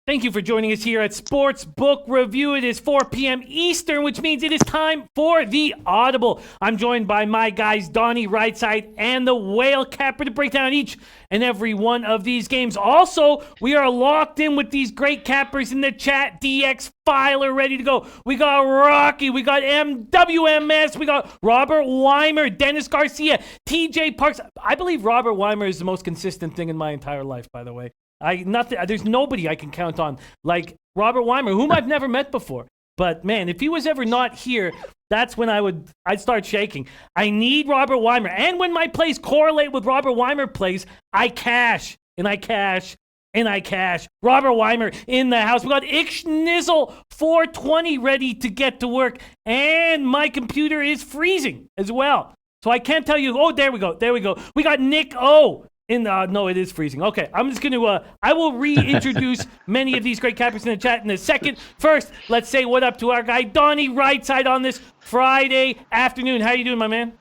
Thank you for joining us here at Sportsbook Review. It is 4 p.m. Eastern, which means it is time for the Audible. I'm joined by my guys, Donnie, Rightside, and the Whale Capper to break down each and every one of these games. Also, we are locked in with these great cappers in the chat. DX Filer ready to go. We got Rocky. We got MWMS. We got Robert Weimer, Dennis Garcia, TJ Parks. I believe Robert Weimer is the most consistent thing in my entire life, by the way. There's nobody I can count on like Robert Weimer, whom I've never met before. But man, if he was ever not here, that's when I'd start shaking. I need Robert Weimer. And when my plays correlate with Robert Weimer plays, I cash, and I cash, and I cash. Robert Weimer in the house. We got Ixnizzle 420 ready to get to work. And my computer is freezing as well. So I can't tell you. Oh, there we go. We got Nick O. No, it is freezing. Okay, I'm just going to, I will reintroduce many of these great cappers in the chat in a second. First, let's say what up to our guy, Donnie Rightside, on this Friday afternoon. How you doing, my man?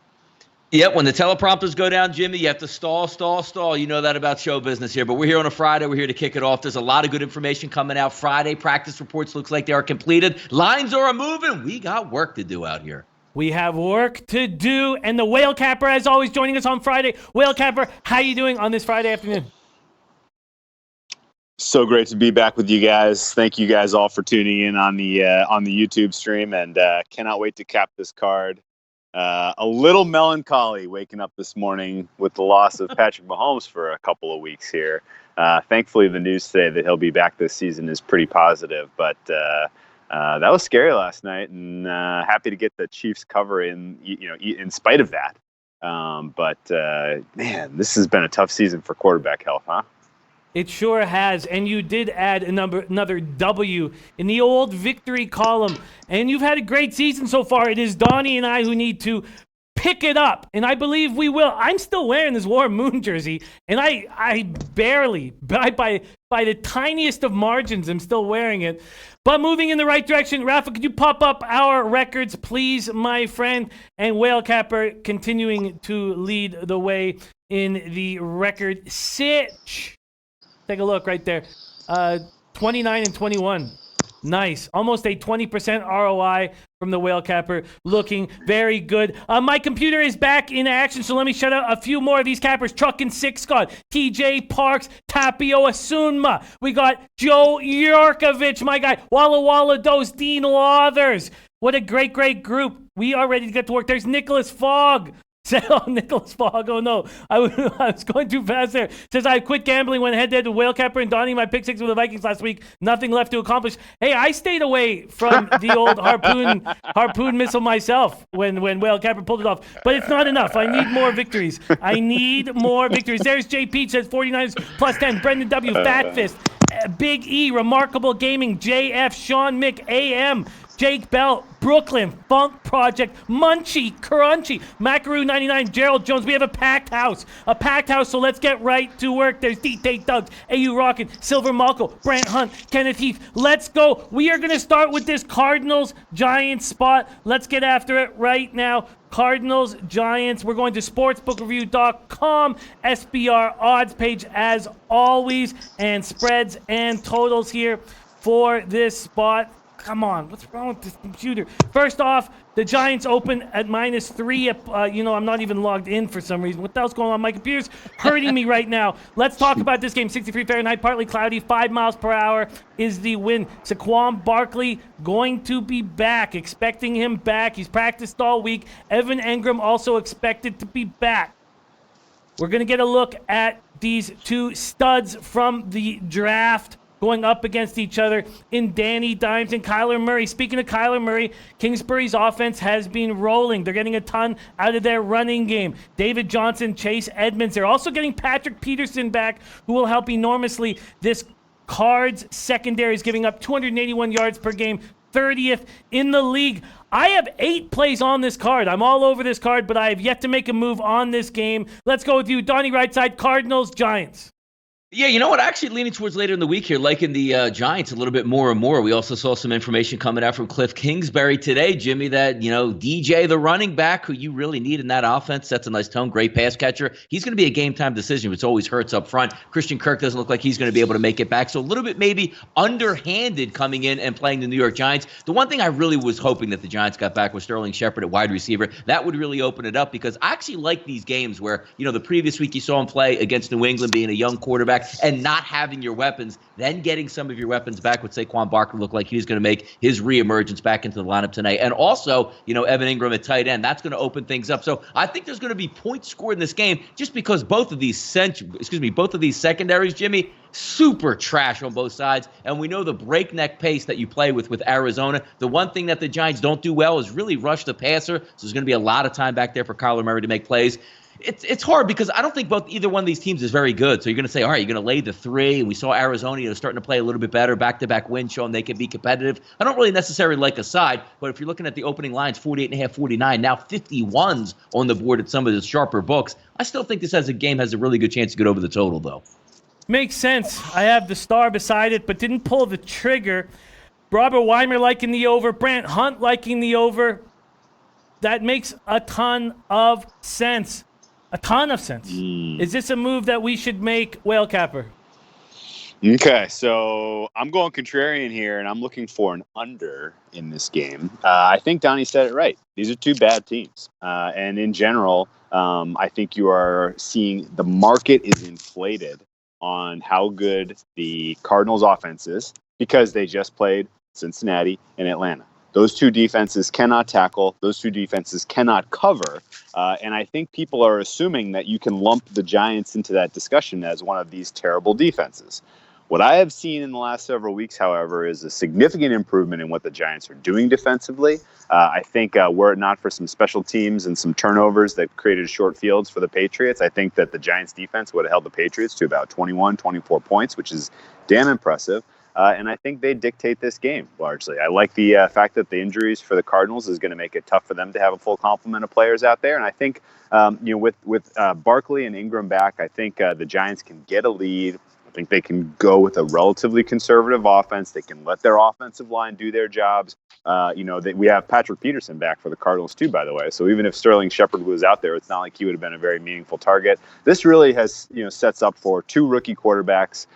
Yep, when the teleprompters go down, Jimmy, you have to stall. You know that about show business here. But we're here on a Friday. We're here to kick it off. There's a lot of good information coming out Friday. Practice reports looks like they are completed. Lines are moving. We got work to do out here. We have work to do, and the Whale Capper, as always, joining us on Friday. Whale Capper, how you doing on this Friday afternoon? So great to be back with you guys. Thank you guys all for tuning in on the YouTube stream, and cannot wait to cap this card. A little melancholy waking up this morning with the loss of Patrick Mahomes for a couple of weeks here. Thankfully, the news today that he'll be back this season is pretty positive, but that was scary last night, and happy to get the Chiefs cover in spite of that. But man, this has been a tough season for quarterback health, huh? It sure has, and you did add another W in the old victory column, and you've had a great season so far. It is Donnie and I who need to pick it up, and I believe we will. I'm still wearing this War Moon jersey, and I barely, by the tiniest of margins, I'm still wearing it. But moving in the right direction, Rafa, could you pop up our records, please, my friend? And Whale Capper continuing to lead the way in the record sitch. Take a look right there. 29 and 21. Nice. Almost a 20% ROI from the Whale Capper. Looking very good. My computer is back in action, so let me shout out a few more of these cappers. Truck and Six Scott, TJ Parks, Tapio Asunma. We got Joe Yorkovich, my guy. Walla Walla Dose, Dean Lauthers. What a great group. We are ready to get to work. There's Nicholas Fogg. Nicholas Fogg, oh no, I was going too fast there. Says, I quit gambling, went head-to-head with Whale Capper and Donnie, my pick six with the Vikings last week. Nothing left to accomplish. Hey, I stayed away from the old harpoon missile myself when Whale Capper pulled it off. But it's not enough. I need more victories. There's J. Peach, says 49ers plus 10. Brendan W., Fat Fist. Big E, Remarkable Gaming. JF, Sean Mick, AM. Jake Bell, Brooklyn, Funk Project, Munchie, Crunchy, Macaroon 99, Gerald Jones. We have a packed house, so let's get right to work. There's D-Tate Doug, AU Rockin', Silver Malco, Brant Hunt, Kenneth Heath. Let's go. We are going to start with this Cardinals-Giants spot. Let's get after it right now. Cardinals, Giants. We're going to sportsbookreview.com, SBR odds page as always, and spreads and totals here for this spot. Come on, what's wrong with this computer? First off, the Giants open at -3. I'm not even logged in for some reason. What the hell's going on? My computer's hurting me right now. Let's talk about this game. 63 Fahrenheit, partly cloudy, 5 miles per hour is the wind. Saquon Barkley going to be back. Expecting him back. He's practiced all week. Evan Engram also expected to be back. We're going to get a look at these two studs from the draft going up against each other in Danny Dimes and Kyler Murray. Speaking of Kyler Murray, Kingsbury's offense has been rolling. They're getting a ton out of their running game. David Johnson, Chase Edmonds. They're also getting Patrick Peterson back, who will help enormously. This Cards secondary is giving up 281 yards per game, 30th in the league. I have 8 plays on this card. I'm all over this card, but I have yet to make a move on this game. Let's go with you, Donnie Rightside, Cardinals, Giants. Yeah, you know what? Actually, leaning towards later in the week here, liking the Giants a little bit more and more. We also saw some information coming out from Cliff Kingsbury today, Jimmy, that, DJ, the running back, who you really need in that offense, sets a nice tone, great pass catcher. He's going to be a game-time decision, which always hurts up front. Christian Kirk doesn't look like he's going to be able to make it back. So a little bit maybe underhanded coming in and playing the New York Giants. The one thing I really was hoping that the Giants got back was Sterling Shepard at wide receiver. That would really open it up, because I actually like these games where, the previous week you saw him play against New England, being a young quarterback, and not having your weapons, then getting some of your weapons back with Saquon Barkley looked like he's going to make his reemergence back into the lineup tonight. And also, Evan Ingram at tight end. That's going to open things up. So I think there's going to be points scored in this game, just because both of these secondaries, Jimmy, super trash on both sides. And we know the breakneck pace that you play with Arizona. The one thing that the Giants don't do well is really rush the passer. So there's going to be a lot of time back there for Kyler Murray to make plays. It's hard, because I don't think either one of these teams is very good. So you're going to say, all right, you're going to lay the 3. And we saw Arizona, starting to play a little bit better, back-to-back wins, showing they can be competitive. I don't really necessarily like a side, but if you're looking at the opening lines, 48.5, 49, now 51s on the board at some of the sharper books, I still think this has a really good chance to get over the total, though. Makes sense. I have the star beside it, but didn't pull the trigger. Robert Weimer liking the over. Brant Hunt liking the over. That makes a ton of sense. A ton of sense. Is this a move that we should make, Whale Capper? Okay, so I'm going contrarian here, and I'm looking for an under in this game. I think Donnie said it right. These are two bad teams. And in general, I think you are seeing the market is inflated on how good the Cardinals offense is, because they just played Cincinnati and Atlanta. Those two defenses cannot tackle. Those two defenses cannot cover. And I think people are assuming that you can lump the Giants into that discussion as one of these terrible defenses. What I have seen in the last several weeks, however, is a significant improvement in what the Giants are doing defensively. I think were it not for some special teams and some turnovers that created short fields for the Patriots, I think that the Giants defense would have held the Patriots to about 21, 24 points, which is damn impressive. And I think they dictate this game largely. I like the fact that the injuries for the Cardinals is going to make it tough for them to have a full complement of players out there. And I think, with Barkley and Ingram back, I think the Giants can get a lead. I think they can go with a relatively conservative offense. They can let their offensive line do their jobs. We have Patrick Peterson back for the Cardinals too, by the way. So even if Sterling Shepard was out there, it's not like he would have been a very meaningful target. This really has, sets up for two rookie quarterbacks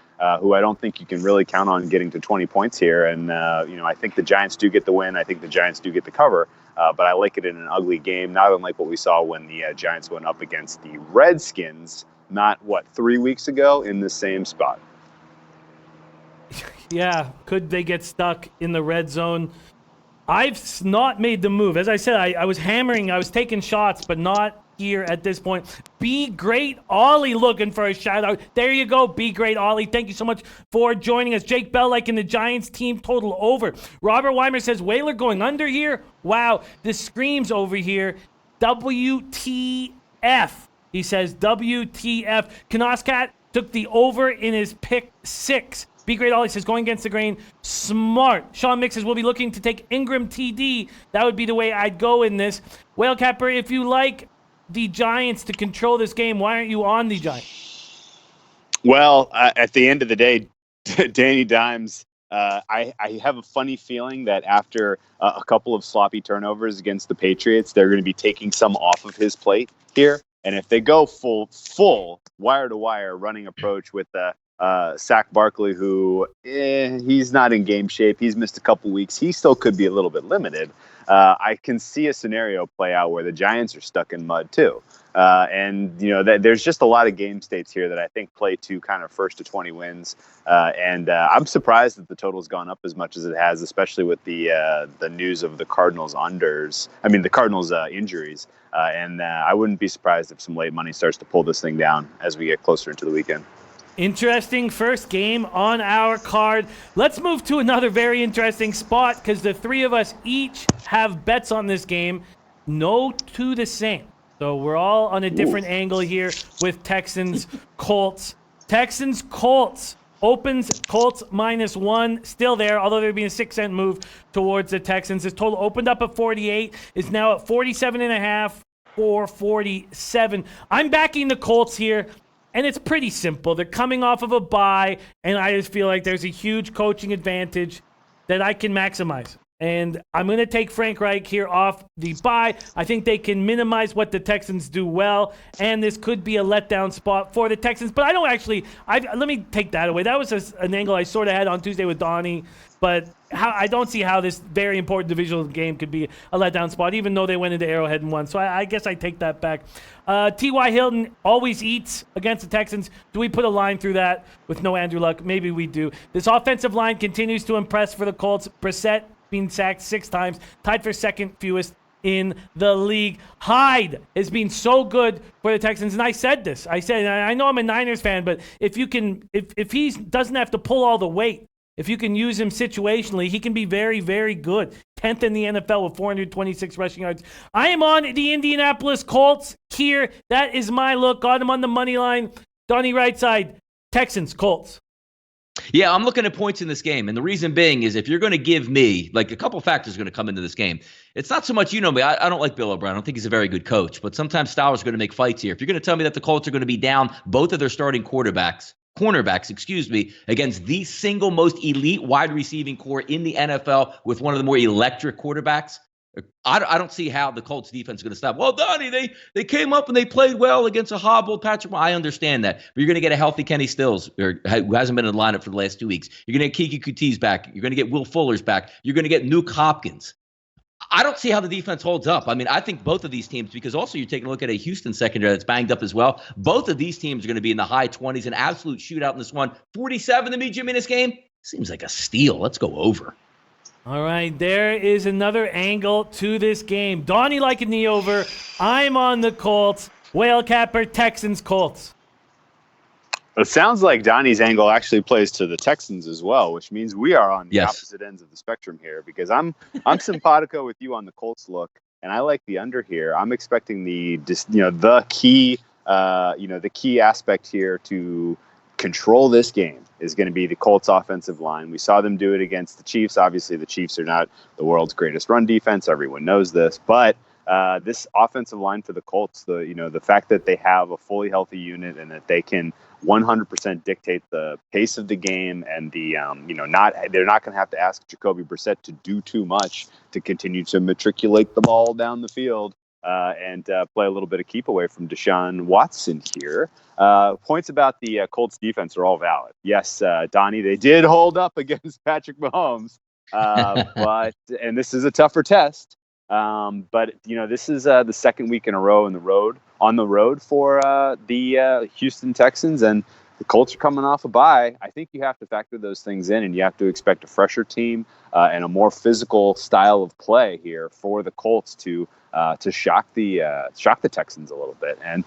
who I don't think you can really count on getting to 20 points here. And, I think the Giants do get the win. I think the Giants do get the cover. But I like it in an ugly game, not unlike what we saw when the Giants went up against the Redskins, 3 weeks ago in the same spot. Yeah, could they get stuck in the red zone? I've not made the move. As I said, I was hammering, I was taking shots, but not here at this point. Be Great Ollie looking for a shout out. There you go, Be Great Ollie. Thank you so much for joining us. Jake Bell liking the Giants team total over. Robert Weimer says Whaler going under here. Wow, this screams over here. WTF. He says WTF. Kanoscat took the over in his pick 6. Be Great Ollie says going against the grain. Smart. Sean Mix says we'll be looking to take Ingram TD. That would be the way I'd go in this. Whale Capper, if you like the Giants to control this game, why aren't you on the Giants? Well, at the end of the day, Danny Dimes, I have a funny feeling that after a couple of sloppy turnovers against the Patriots, they're going to be taking some off of his plate here. And if they go full wire-to-wire running approach with Sack Barkley, who he's not in game shape. He's missed a couple weeks. He still could be a little bit limited. I can see a scenario play out where the Giants are stuck in mud too. There's just a lot of game states here that I think play to kind of first to 20 wins. I'm surprised that the total's gone up as much as it has, especially with the news of the Cardinals injuries. I wouldn't be surprised if some late money starts to pull this thing down as we get closer into the weekend. Interesting first game on our card. Let's move to another very interesting spot because the three of us each have bets on this game. No two the same. So we're all on a different angle here with Texans, Colts. Texans, Colts. Opens Colts -1. Still there, although there'd be a 6-cent move towards the Texans. This total opened up at 48. Is now at 47.5 for 47. I'm backing the Colts here. And it's pretty simple. They're coming off of a bye, and I just feel like there's a huge coaching advantage that I can maximize. And I'm going to take Frank Reich here off the bye. I think they can minimize what the Texans do well, and this could be a letdown spot for the Texans. But I don't actually – let me take that away. That was an angle I sort of had on Tuesday with Donnie, but I don't see how this very important divisional game could be a letdown spot, even though they went into Arrowhead and won. So I guess I take that back. T.Y. Hilton always eats against the Texans. Do we put a line through that with no Andrew Luck? Maybe we do. This offensive line continues to impress for the Colts. Brissett being sacked 6 times, tied for second fewest in the league. Hyde has been so good for the Texans, and I said this. I know I'm a Niners fan, but if he doesn't have to pull all the weight, if you can use him situationally, he can be very, very good. 10th in the NFL with 426 rushing yards. I am on the Indianapolis Colts here. That is my look. Got him on the money line. Donnie Rightside, Texans, Colts. Yeah, I'm looking at points in this game. And the reason being is if you're going to give me, like a couple factors are going to come into this game. It's not so much, me, I don't like Bill O'Brien. I don't think he's a very good coach. But sometimes styles are going to make fights here. If you're going to tell me that the Colts are going to be down both of their starting cornerbacks, against the single most elite wide receiving core in the NFL with one of the more electric quarterbacks, I don't see how the Colts defense is going to stop. Well, Donnie, they came up and they played well against a hobbled Patrick. I understand that. But you're going to get a healthy Kenny Stills, who hasn't been in the lineup for the last 2 weeks. You're going to get Kiki Coutise back. You're going to get Will Fuller's back. You're going to get Nuke Hopkins. I don't see how the defense holds up. I mean, I think both of these teams, because also you're taking a look at a Houston secondary that's banged up as well. Both of these teams are going to be in the high 20s, an absolute shootout in this one. 47 to me, Jimmy, in this game seems like a steal. Let's go over. All right, there is another angle to this game. Donnie liking the over. I'm on the Colts. Whale Capper, Texans, Colts. It sounds like Donnie's angle actually plays to the Texans as well, which means we are on the opposite ends of the spectrum here, because I'm simpatico with you on the Colts look, and I like the under here. I'm expecting the key aspect here to control this game is going to be the Colts offensive line. We saw them do it against the Chiefs. Obviously, the Chiefs are not the world's greatest run defense. Everyone knows this, but this offensive line for the Colts, the fact that they have a fully healthy unit and that they can 100% dictate the pace of the game, and they're not going to have to ask Jacoby Brissett to do too much to continue to matriculate the ball down the field and play a little bit of keep away from Deshaun Watson here. Points about the Colts defense are all valid. Yes, Donnie, they did hold up against Patrick Mahomes, and this is a tougher test. But this is the second week in a row on the road for the Houston Texans, and the Colts are coming off a bye. I think you have to factor those things in, and you have to expect a fresher team and a more physical style of play here for the Colts to shock the Texans a little bit. And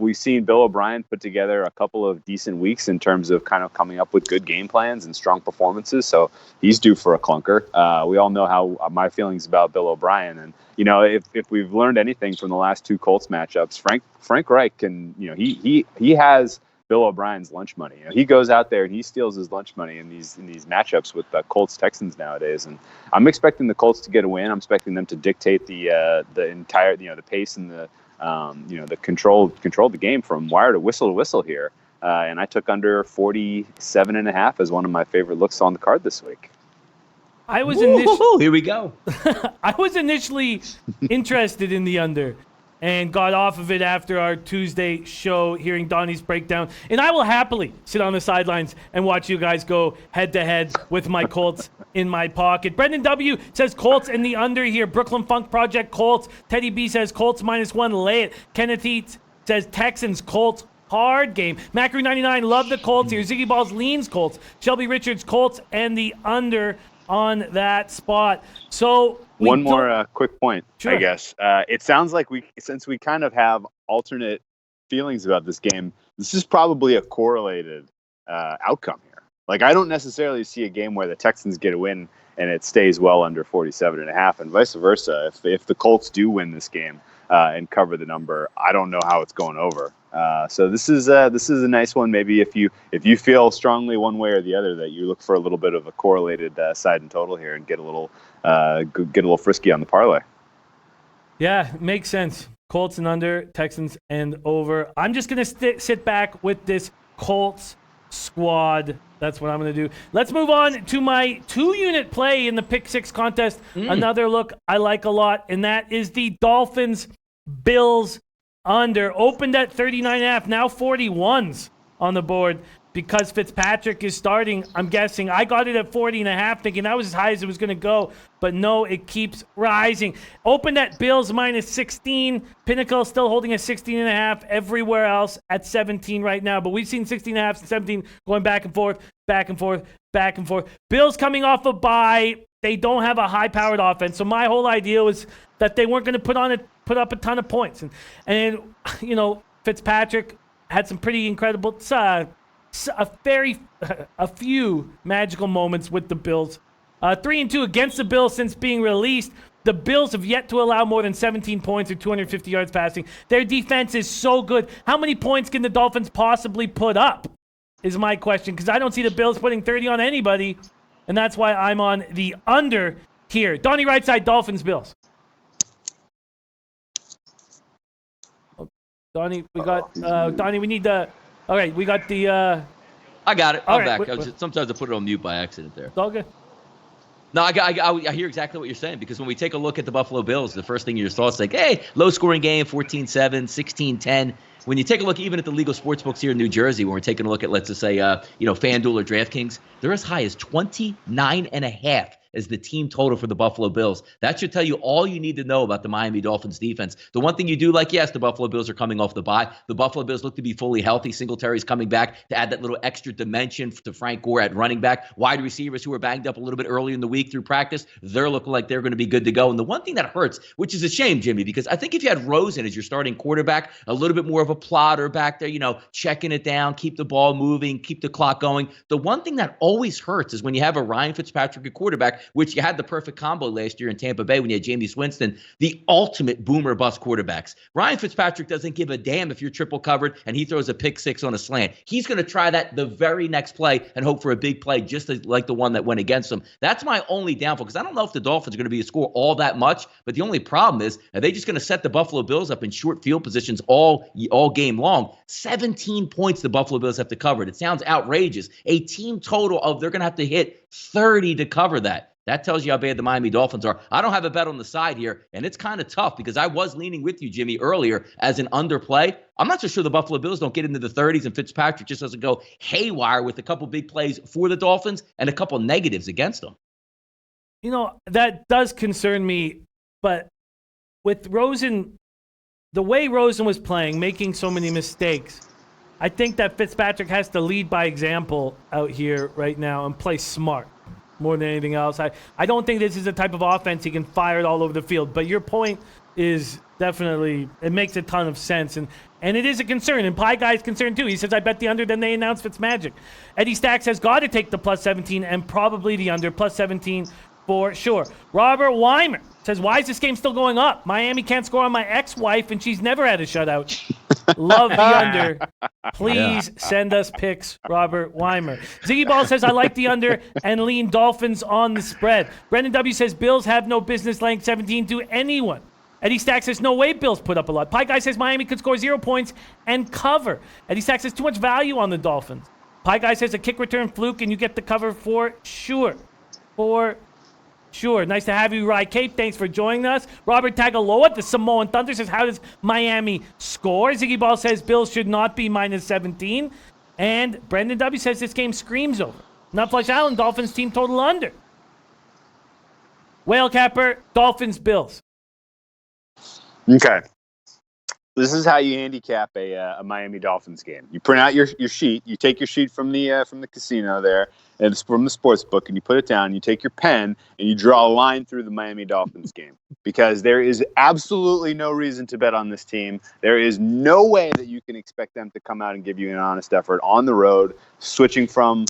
we've seen Bill O'Brien put together a couple of decent weeks in terms of kind of coming up with good game plans and strong performances. So he's due for a clunker. We all know how my feelings about Bill O'Brien, and if we've learned anything from the last 2 Colts matchups, Frank Reich can he has Bill O'Brien's lunch money. He goes out there and he steals his lunch money in these matchups with the Colts Texans nowadays. And I'm expecting the Colts to get a win. I'm expecting them to dictate the entire the pace and the control the game from wire to whistle here. And I took under 47.5 as one of my favorite looks on the card this week. I was here we go. I was initially interested in the under, and got off of it after our Tuesday show, hearing Donnie's breakdown. And I will happily sit on the sidelines and watch you guys go head-to-head with my Colts in my pocket. Brendan W. says Colts and the under here. Brooklyn Funk Project, Colts. Teddy B says Colts -1, lay it. Kenneth Eats says Texans, Colts, hard game. Macri99, love the Colts here. Ziggy Balls leans Colts. Shelby Richards, Colts, and the under on that spot. So one more quick point, sure. I guess. It sounds like since we kind of have alternate feelings about this game, this is probably a correlated outcome here. Like, I don't necessarily see a game where the Texans get a win and it stays well under 47.5, and vice versa. If the Colts do win this game and cover the number, I don't know how it's going over. So this is a nice one. Maybe if you feel strongly one way or the other, that you look for a little bit of a correlated side and total here and get a little frisky on the parlay. Yeah, makes sense. Colts and under, Texans and over. I'm just going to sit back with this Colts squad. That's what I'm going to do. Let's move on to my 2-unit play in the Pick 6 contest. Another look I like a lot, and that is the Dolphins Bills under. Opened at 39.5, now 41s on the board because Fitzpatrick is starting. I'm guessing I got it at 40.5, thinking that was as high as it was going to go, but no, it keeps rising. Opened at Bills minus 16. Pinnacle still holding at 16.5. Everywhere else at 17 right now, but we've seen 16.5 and 17 going back and forth, back and forth, back and forth. Bills coming off a bye. They don't have a high-powered offense, so my whole idea was that they weren't going to put up a ton of points, and you know, Fitzpatrick had some pretty incredible, a few magical moments with the Bills. 3-2 against the Bills since being released. The Bills have yet to allow more than 17 points or 250 yards passing. Their defense is so good. How many points can the Dolphins possibly put up is my question, because I don't see the Bills putting 30 on anybody, and that's why I'm on the under here. Donnie, Rightside, Dolphins, Bills. Donnie, Donnie, we need the... All right, we got the... I got it. I'm right, back. Sometimes I put it on mute by accident there. It's all good. No, I hear exactly what you're saying, because when we take a look at the Buffalo Bills, the first thing your thoughts like, hey, low-scoring game, 14-7, 16-10. When you take a look even at the legal sports books here in New Jersey, when we're taking a look at, let's just say, FanDuel or DraftKings, they're as high as 29.5 as the team total for the Buffalo Bills. That should tell you all you need to know about the Miami Dolphins defense. The one thing you do like, yes, the Buffalo Bills are coming off the bye. The Buffalo Bills look to be fully healthy. Singletary's coming back to add that little extra dimension to Frank Gore at running back. Wide receivers who were banged up a little bit early in the week through practice, they're looking like they're going to be good to go. And the one thing that hurts, which is a shame, Jimmy, because I think if you had Rosen as your starting quarterback, a little bit more of a plotter back there, checking it down, keep the ball moving, keep the clock going. The one thing that always hurts is when you have a Ryan Fitzpatrick at quarterback, which you had the perfect combo last year in Tampa Bay when you had Jameis Winston, the ultimate boomer bust quarterbacks. Ryan Fitzpatrick doesn't give a damn if you're triple covered and he throws a pick six on a slant. He's going to try that the very next play and hope for a big play just like the one that went against him. That's my only downfall, because I don't know if the Dolphins are going to be a score all that much, but the only problem is, are they just going to set the Buffalo Bills up in short field positions all game long? 17 points the Buffalo Bills have to cover. It sounds outrageous. A team total of they're going to have to hit 30 to cover that. That tells you how bad the Miami Dolphins are. I don't have a bet on the side here, and it's kind of tough because I was leaning with you, Jimmy, earlier as an underplay. I'm not so sure the Buffalo Bills don't get into the 30s and Fitzpatrick just doesn't go haywire with a couple big plays for the Dolphins and a couple negatives against them. That does concern me, but with Rosen, the way Rosen was playing, making so many mistakes, I think that Fitzpatrick has to lead by example out here right now and play smart more than anything else. I don't think this is the type of offense he can fire it all over the field, but your point is definitely, it makes a ton of sense, and it is a concern, and Pie Guy's concerned too. He says, I bet the under, then they announced Fitzmagic. Eddie Stacks has got to take the plus 17 and probably the under, plus 17 for sure. Robert Weimer says, why is this game still going up? Miami can't score on my ex-wife, and she's never had a shutout. Love the under. Please send us picks, Robert Weimer. Ziggy Ball says, I like the under and lean Dolphins on the spread. Brendan W. says, Bills have no business laying 17 to anyone. Eddie Stacks says, no way Bills put up a lot. Pie Guy says, Miami could score 0 points and cover. Eddie Stacks says, too much value on the Dolphins. Pie Guy says, a kick return fluke and you get the cover for sure. For sure. Nice to have you, Rye Cape. Thanks for joining us. Robert Tagaloa, the Samoan Thunder, says, how does Miami score? Ziggy Ball says, Bills should not be minus 17. And Brendan W. says, this game screams over. Nutflush Allen, Dolphins team total under. Whale Capper, Dolphins, Bills. Okay. This is how you handicap a Miami Dolphins game. You print out your sheet. You take your sheet from the casino there, and it's from the sports book, and you put it down. You take your pen and you draw a line through the Miami Dolphins game, because there is absolutely no reason to bet on this team. There is no way that you can expect them to come out and give you an honest effort on the road. Switching from,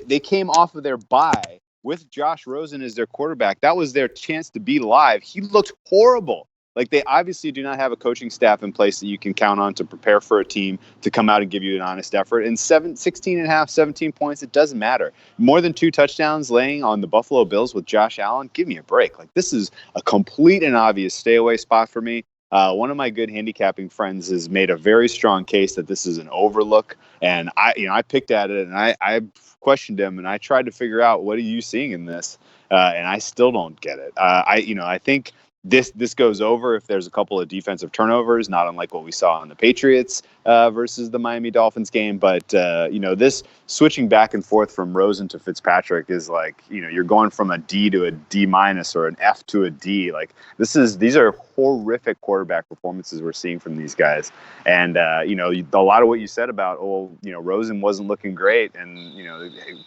they came off of their bye with Josh Rosen as their quarterback. That was their chance to be live. He looked horrible. Like, they obviously do not have a coaching staff in place that you can count on to prepare for a team to come out and give you an honest effort. And 16.5, 17 points, it doesn't matter. More than 2 touchdowns laying on the Buffalo Bills with Josh Allen, give me a break. Like, this is a complete and obvious stay away spot for me. one of my good handicapping friends has made a very strong case that this is an overlook. And I picked at it and I questioned him and I tried to figure out, what are you seeing in this? And I still don't get it. I think this goes over if there's a couple of defensive turnovers, not unlike what we saw on the Patriots versus the Miami Dolphins game. But this switching back and forth from Rosen to Fitzpatrick is like, you're going from a D to a D minus or an F to a D. Like these are horrific quarterback performances we're seeing from these guys. And a lot of what you said about Rosen wasn't looking great, and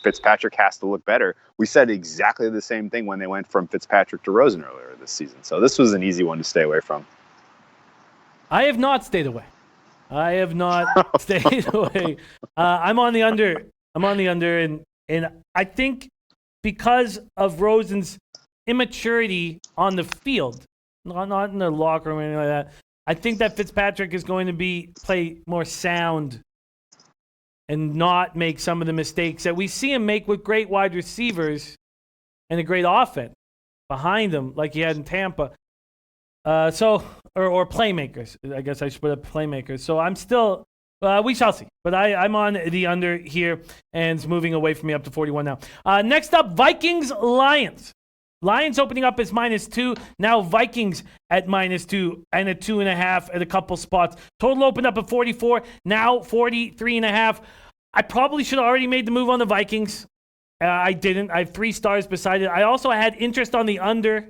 Fitzpatrick has to look better. We said exactly the same thing when they went from Fitzpatrick to Rosen earlier this season. So this was an easy one to stay away from. I have not stayed away. Stayed away. I'm on the under. And I think because of Rosen's immaturity on the field, not in the locker room or anything like that, I think that Fitzpatrick is going to play more sound and not make some of the mistakes that we see him make with great wide receivers and a great offense behind him, like he had in Tampa. Or playmakers. I guess I should put up playmakers. So I'm still, we shall see. But I'm on the under here, and it's moving away from me up to 41 now. Next up, Vikings-Lions. Lions opening up as -2. Now Vikings at -2 and a 2.5 at a couple spots. Total opened up at 44. Now 43.5. I probably should have already made the move on the Vikings. I didn't. I have 3 stars beside it. I also had interest on the under,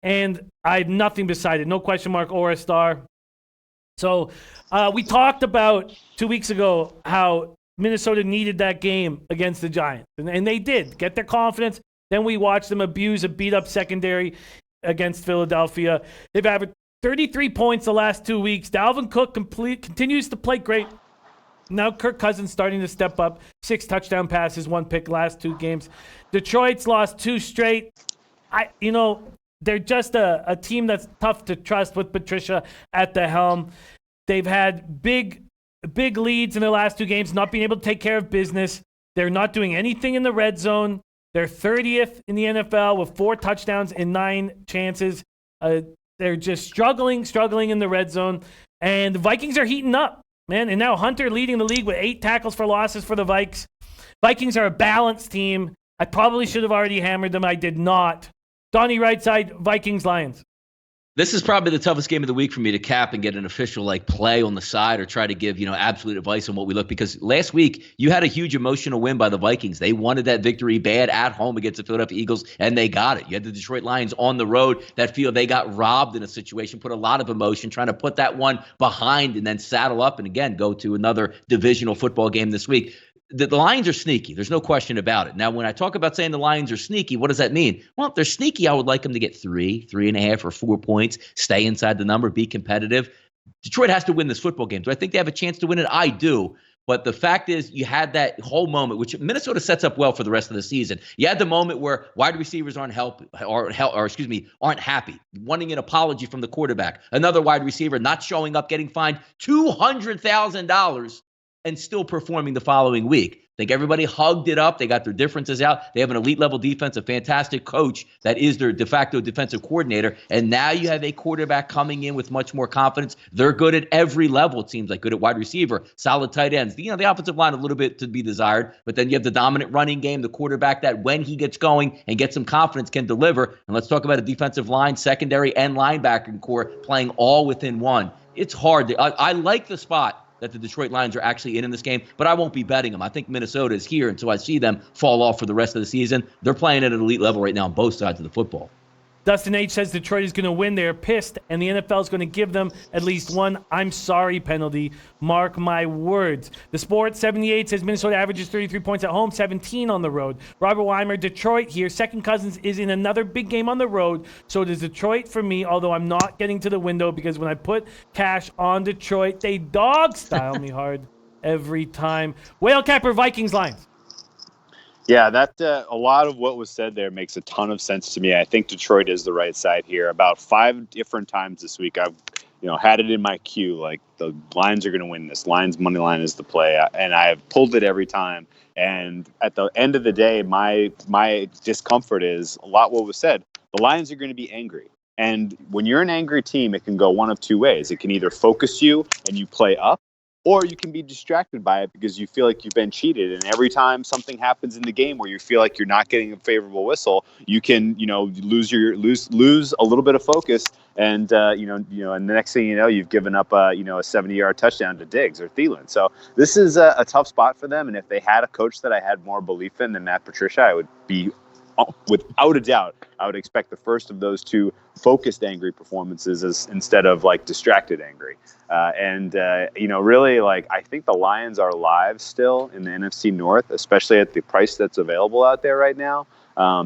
and I have nothing beside it. No question mark or a star. So we talked about 2 weeks ago how Minnesota needed that game against the Giants, and they did get their confidence. Then we watched them abuse a beat-up secondary against Philadelphia. They've averaged 33 points the last 2 weeks. Dalvin Cook continues to play great. Now Kirk Cousins starting to step up. 6 touchdown passes, 1 pick last 2 games. Detroit's lost 2 straight. They're just a team that's tough to trust with Patricia at the helm. They've had big leads in their last 2 games, not being able to take care of business. They're not doing anything in the red zone. They're 30th in the NFL with 4 touchdowns and 9 chances. They're just struggling in the red zone. And the Vikings are heating up, man. And now Hunter leading the league with 8 tackles for losses for the Vikes. Vikings are a balanced team. I probably should have already hammered them. I did not. Donnie, Rightside, Vikings-Lions. This is probably the toughest game of the week for me to cap and get an official play on the side or try to give absolute advice on what we look, because last week you had a huge emotional win by the Vikings. They wanted that victory bad at home against the Philadelphia Eagles, and they got it. You had the Detroit Lions on the road that feel they got robbed in a situation, put a lot of emotion, trying to put that one behind and then saddle up and again go to another divisional football game this week. The Lions are sneaky. There's no question about it. Now, when I talk about saying the Lions are sneaky, what does that mean? Well, if they're sneaky, I would like them to get 3, 3.5, or 4 points, stay inside the number, be competitive. Detroit has to win this football game. Do I think they have a chance to win it? I do. But the fact is, you had that whole moment, which Minnesota sets up well for the rest of the season. You had the moment where wide receivers aren't happy, wanting an apology from the quarterback. Another wide receiver not showing up, getting fined $200,000. And still performing the following week. I think everybody hugged it up. They got their differences out. They have an elite level defense, a fantastic coach that is their de facto defensive coordinator. And now you have a quarterback coming in with much more confidence. They're good at every level, it seems like. Good at wide receiver, solid tight ends. The offensive line, a little bit to be desired. But then you have the dominant running game, the quarterback that when he gets going and gets some confidence can deliver. And let's talk about a defensive line, secondary, and linebacker core playing all within one. It's hard. I like the spot that the Detroit Lions are actually in this game, but I won't be betting them. I think Minnesota is here until I see them fall off for the rest of the season. They're playing at an elite level right now on both sides of the football. Dustin H. says Detroit is going to win. They're pissed, and the NFL is going to give them at least one I'm sorry penalty. Mark my words. The Sport 78 says Minnesota averages 33 points at home, 17 on the road. Robert Weimer, Detroit here. Second Cousins is in another big game on the road, so it is Detroit for me, although I'm not getting to the window because when I put cash on Detroit, they dog-style me hard every time. Whale Capper, Vikings-Lions. Yeah, that a lot of what was said there makes a ton of sense to me. I think Detroit is the right side here. About 5 different times this week, I've had it in my queue, like the Lions are going to win this. Lions money line is the play, and I've pulled it every time. And at the end of the day, my discomfort is a lot what was said. The Lions are going to be angry. And when you're an angry team, it can go one of two ways. It can either focus you and you play up, or you can be distracted by it because you feel like you've been cheated. And every time something happens in the game where you feel like you're not getting a favorable whistle, you can, lose a little bit of focus. And, and the next thing you know, you've given up, a 70-yard touchdown to Diggs or Thielen. So this is a tough spot for them. And if they had a coach that I had more belief in than Matt Patricia, I would be, without a doubt, I would expect the first of those two focused angry performances instead of like distracted angry. Really, like, I think the Lions are live still in the NFC North, especially at the price that's available out there right now.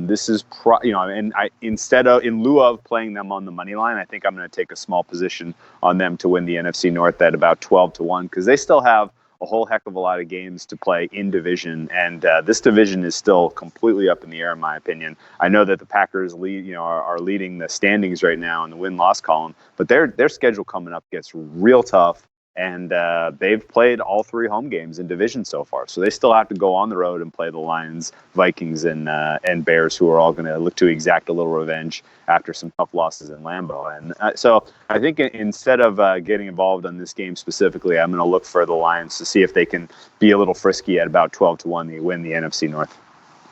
This is, in lieu of playing them on the money line, I think I'm going to take a small position on them to win the NFC North at about 12-1, because they still have a whole heck of a lot of games to play in division, and this division is still completely up in the air, in my opinion. I know that the Packers are leading the standings right now in the win-loss column, but their schedule coming up gets real tough, and they've played all 3 home games in division so far, so they still have to go on the road and play the Lions, Vikings, and Bears, who are all going to look to exact a little revenge after some tough losses in Lambeau. And so I think instead of getting involved in this game specifically, I'm going to look for the Lions to see if they can be a little frisky at about 12-1 to win the NFC North.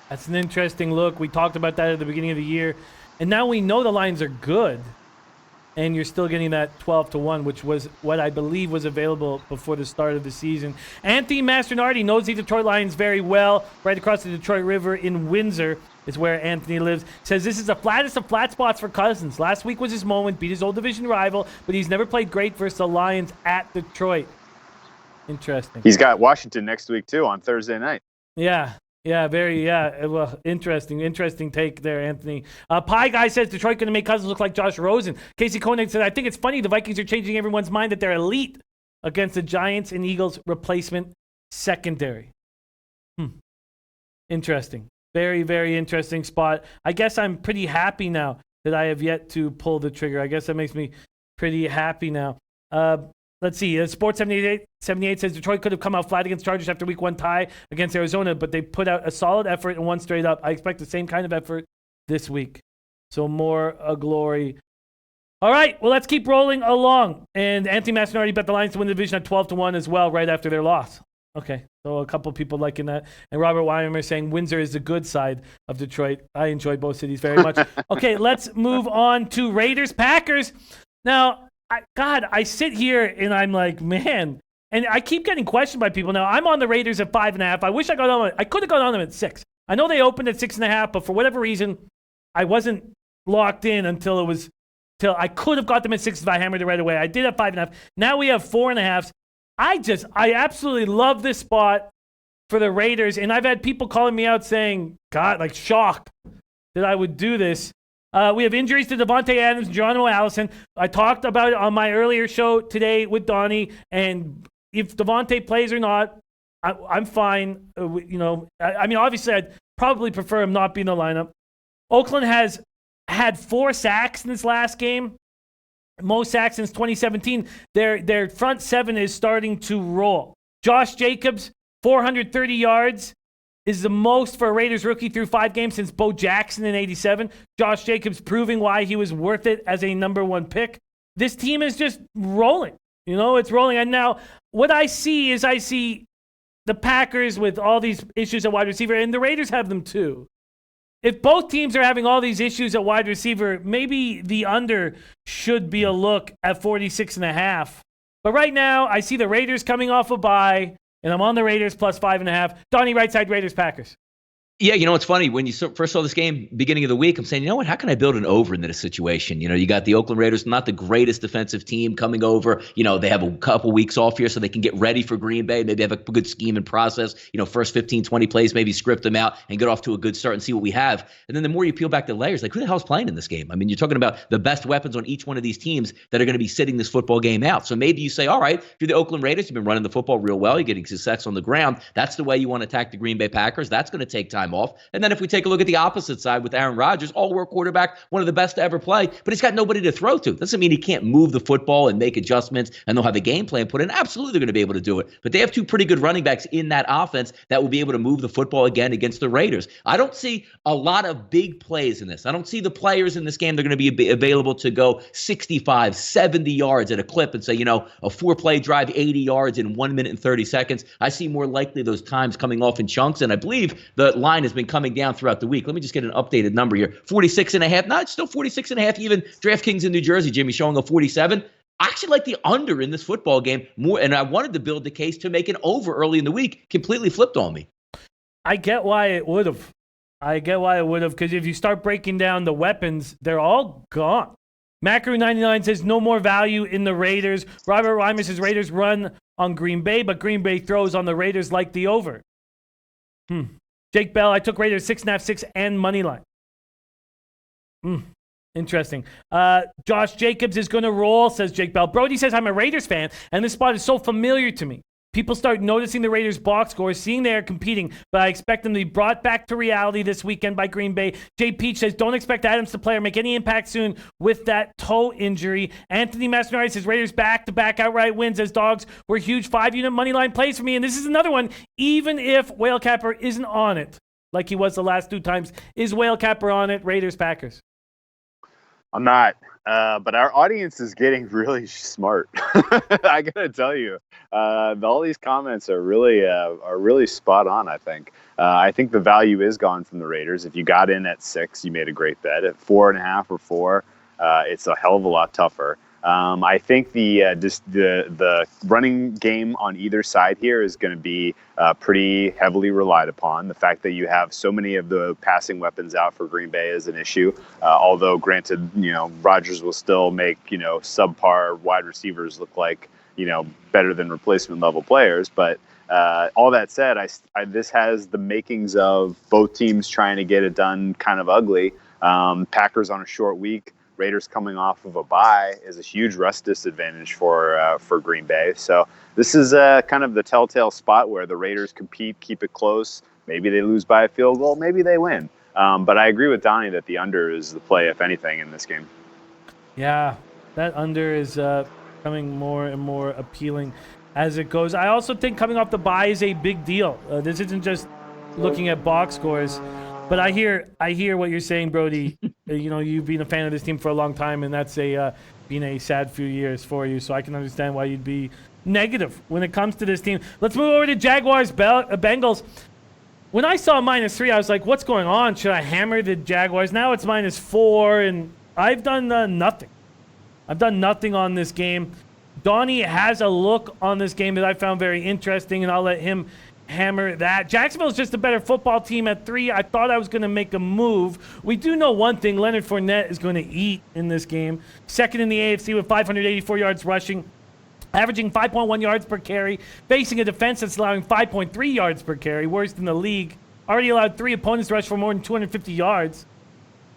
That's an interesting look. We talked about that at the beginning of the year, and now we know the Lions are good. And you're still getting that 12-1, which was what I believe was available before the start of the season. Anthony Mastronardi knows the Detroit Lions very well. Right across the Detroit River in Windsor is where Anthony lives. Says this is the flattest of flat spots for Cousins. Last week was his moment, beat his old division rival, but he's never played great versus the Lions at Detroit. Interesting. He's got Washington next week, too, on Thursday night. Yeah. Yeah, well, interesting take there, Anthony. Pie Guy says Detroit going to make Cousins look like Josh Rosen. Casey Koenig said, I think it's funny the Vikings are changing everyone's mind that they're elite against the Giants and Eagles replacement secondary. Interesting. Very, very interesting spot. I guess I'm pretty happy now that I have yet to pull the trigger. I guess that makes me pretty happy now. Let's see. Sports 78 says Detroit could have come out flat against Chargers after week 1 tie against Arizona, but they put out a solid effort and won straight up. I expect the same kind of effort this week. So more glory. All right. Well, let's keep rolling along. And Anthony Mastronardi bet the Lions to win the division at 12-1 as well right after their loss. Okay. So a couple people liking that. And Robert Weimer saying Windsor is the good side of Detroit. I enjoy both cities very much. Okay. Let's move on to Raiders-Packers. Now, I sit here and I'm like, man, and I keep getting questioned by people. Now, I'm on the Raiders at 5.5. I wish I could have gone on them at 6. I know they opened at 6.5, but for whatever reason, I wasn't locked in until I could have got them at 6 if I hammered it right away. I did at 5.5. Now we have 4.5. I absolutely love this spot for the Raiders, and I've had people calling me out saying, God, like shocked that I would do this. We have injuries to Devontae Adams and Geronimo Allison. I talked about it on my earlier show today with Donnie, and if Devontae plays or not, I'm fine. Obviously, I'd probably prefer him not being in the lineup. Oakland has had 4 sacks in this last game. Most sacks since 2017. Their front 7 is starting to roll. Josh Jacobs, 430 yards. Is the most for a Raiders rookie through 5 games since Bo Jackson in 87. Josh Jacobs proving why he was worth it as a number 1 pick. This team is just rolling. It's rolling. And now what I see the Packers with all these issues at wide receiver, and the Raiders have them too. If both teams are having all these issues at wide receiver, maybe the under should be a look at 46.5. But right now, I see the Raiders coming off a bye. And I'm on the Raiders plus 5.5. Donnie, Rightside, Raiders, Packers. Yeah, it's funny. When you first saw this game beginning of the week, I'm saying, you know what? How can I build an over into this situation? You got the Oakland Raiders, not the greatest defensive team coming over. They have a couple weeks off here so they can get ready for Green Bay. Maybe have a good scheme and process. First 15, 20 plays, maybe script them out and get off to a good start and see what we have. And then the more you peel back the layers, like who the hell's playing in this game? I mean, you're talking about the best weapons on each one of these teams that are going to be sitting this football game out. So maybe you say, all right, if you're the Oakland Raiders, you've been running the football real well. You're getting success on the ground. That's the way you want to attack the Green Bay Packers. That's going to take time. time off. And then if we take a look at the opposite side with Aaron Rodgers, all-world quarterback, one of the best to ever play, but he's got nobody to throw to. Doesn't mean he can't move the football and make adjustments, and they'll have a game plan put in. Absolutely, they're going to be able to do it. But they have two pretty good running backs in that offense that will be able to move the football again against the Raiders. I don't see a lot of big plays in this. I don't see the players in this game that are going to be available to go 65, 70 yards at a clip and say, a 4-play drive, 80 yards in 1 minute and 30 seconds. I see more likely those times coming off in chunks, and I believe the line has been coming down throughout the week. Let me just get an updated number here. 46.5. No, it's still 46.5. Even DraftKings in New Jersey, Jimmy, showing a 47. I actually like the under in this football game more, and I wanted to build the case to make it over early in the week. Completely flipped on me. I get why it would have. Because if you start breaking down the weapons, they're all gone. Macro99 says no more value in the Raiders. Robert Reimer says Raiders run on Green Bay, but Green Bay throws on the Raiders like the over. Jake Bell, I took Raiders 6.5, 6, and money line. Interesting. Josh Jacobs is going to roll, says Jake Bell. Brody says, I'm a Raiders fan, and this spot is so familiar to me. People start noticing the Raiders' box scores, seeing they are competing, but I expect them to be brought back to reality this weekend by Green Bay. Jay Peach says, don't expect Adams to play or make any impact soon with that toe injury. Anthony Mastinardi says, Raiders back-to-back outright wins as dogs were huge 5-unit money line plays for me. And this is another one, even if Whale Capper isn't on it, like he was the last 2 times. Is Whale Capper on it? Raiders-Packers. I'm not, but our audience is getting really smart. I gotta tell you, all these comments are really spot on. I think the value is gone from the Raiders. If you got in at 6, you made a great bet. At 4.5 or 4, it's a hell of a lot tougher. I think the running game on either side here is going to be pretty heavily relied upon. The fact that you have so many of the passing weapons out for Green Bay is an issue. Although, granted, Rodgers will still make subpar wide receivers look like better than replacement level players. But all that said, this has the makings of both teams trying to get it done kind of ugly. Packers on a short week. Raiders coming off of a bye is a huge rest disadvantage for Green Bay. So this is kind of the telltale spot where the Raiders compete, keep it close. Maybe they lose by a field goal. Maybe they win. But I agree with Donnie that the under is the play, if anything, in this game. Yeah, that under is becoming more and more appealing as it goes. I also think coming off the bye is a big deal. This isn't just looking at box scores. But I hear what you're saying, Brody. You've been a fan of this team for a long time, and that's been a sad few years for you. So I can understand why you'd be negative when it comes to this team. Let's move over to Jaguars Bengals. When I saw -3, I was like, what's going on? Should I hammer the Jaguars? Now it's -4, and I've done nothing. I've done nothing on this game. Donnie has a look on this game that I found very interesting, and I'll let him hammer that. Jacksonville's just a better football team at 3. I thought I was going to make a move. We do know one thing. Leonard Fournette is going to eat in this game. Second in the AFC with 584 yards rushing, averaging 5.1 yards per carry, facing a defense that's allowing 5.3 yards per carry, worst in the league. Already allowed 3 opponents to rush for more than 250 yards.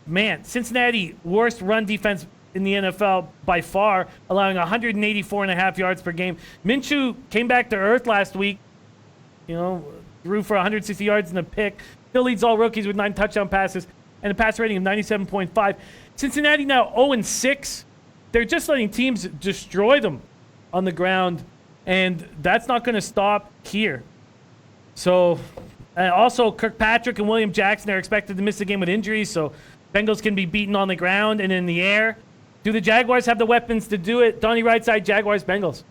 Man, Cincinnati, worst run defense in the NFL by far, allowing 184.5 yards per game. Minshew came back to earth last week. Threw for 160 yards in a pick. Still leads all rookies with 9 touchdown passes and a pass rating of 97.5. Cincinnati now 0-6. They're just letting teams destroy them on the ground, and that's not going to stop here. So, also Kirkpatrick and William Jackson are expected to miss the game with injuries, so Bengals can be beaten on the ground and in the air. Do the Jaguars have the weapons to do it? Donnie Rightside, Jaguars, Bengals.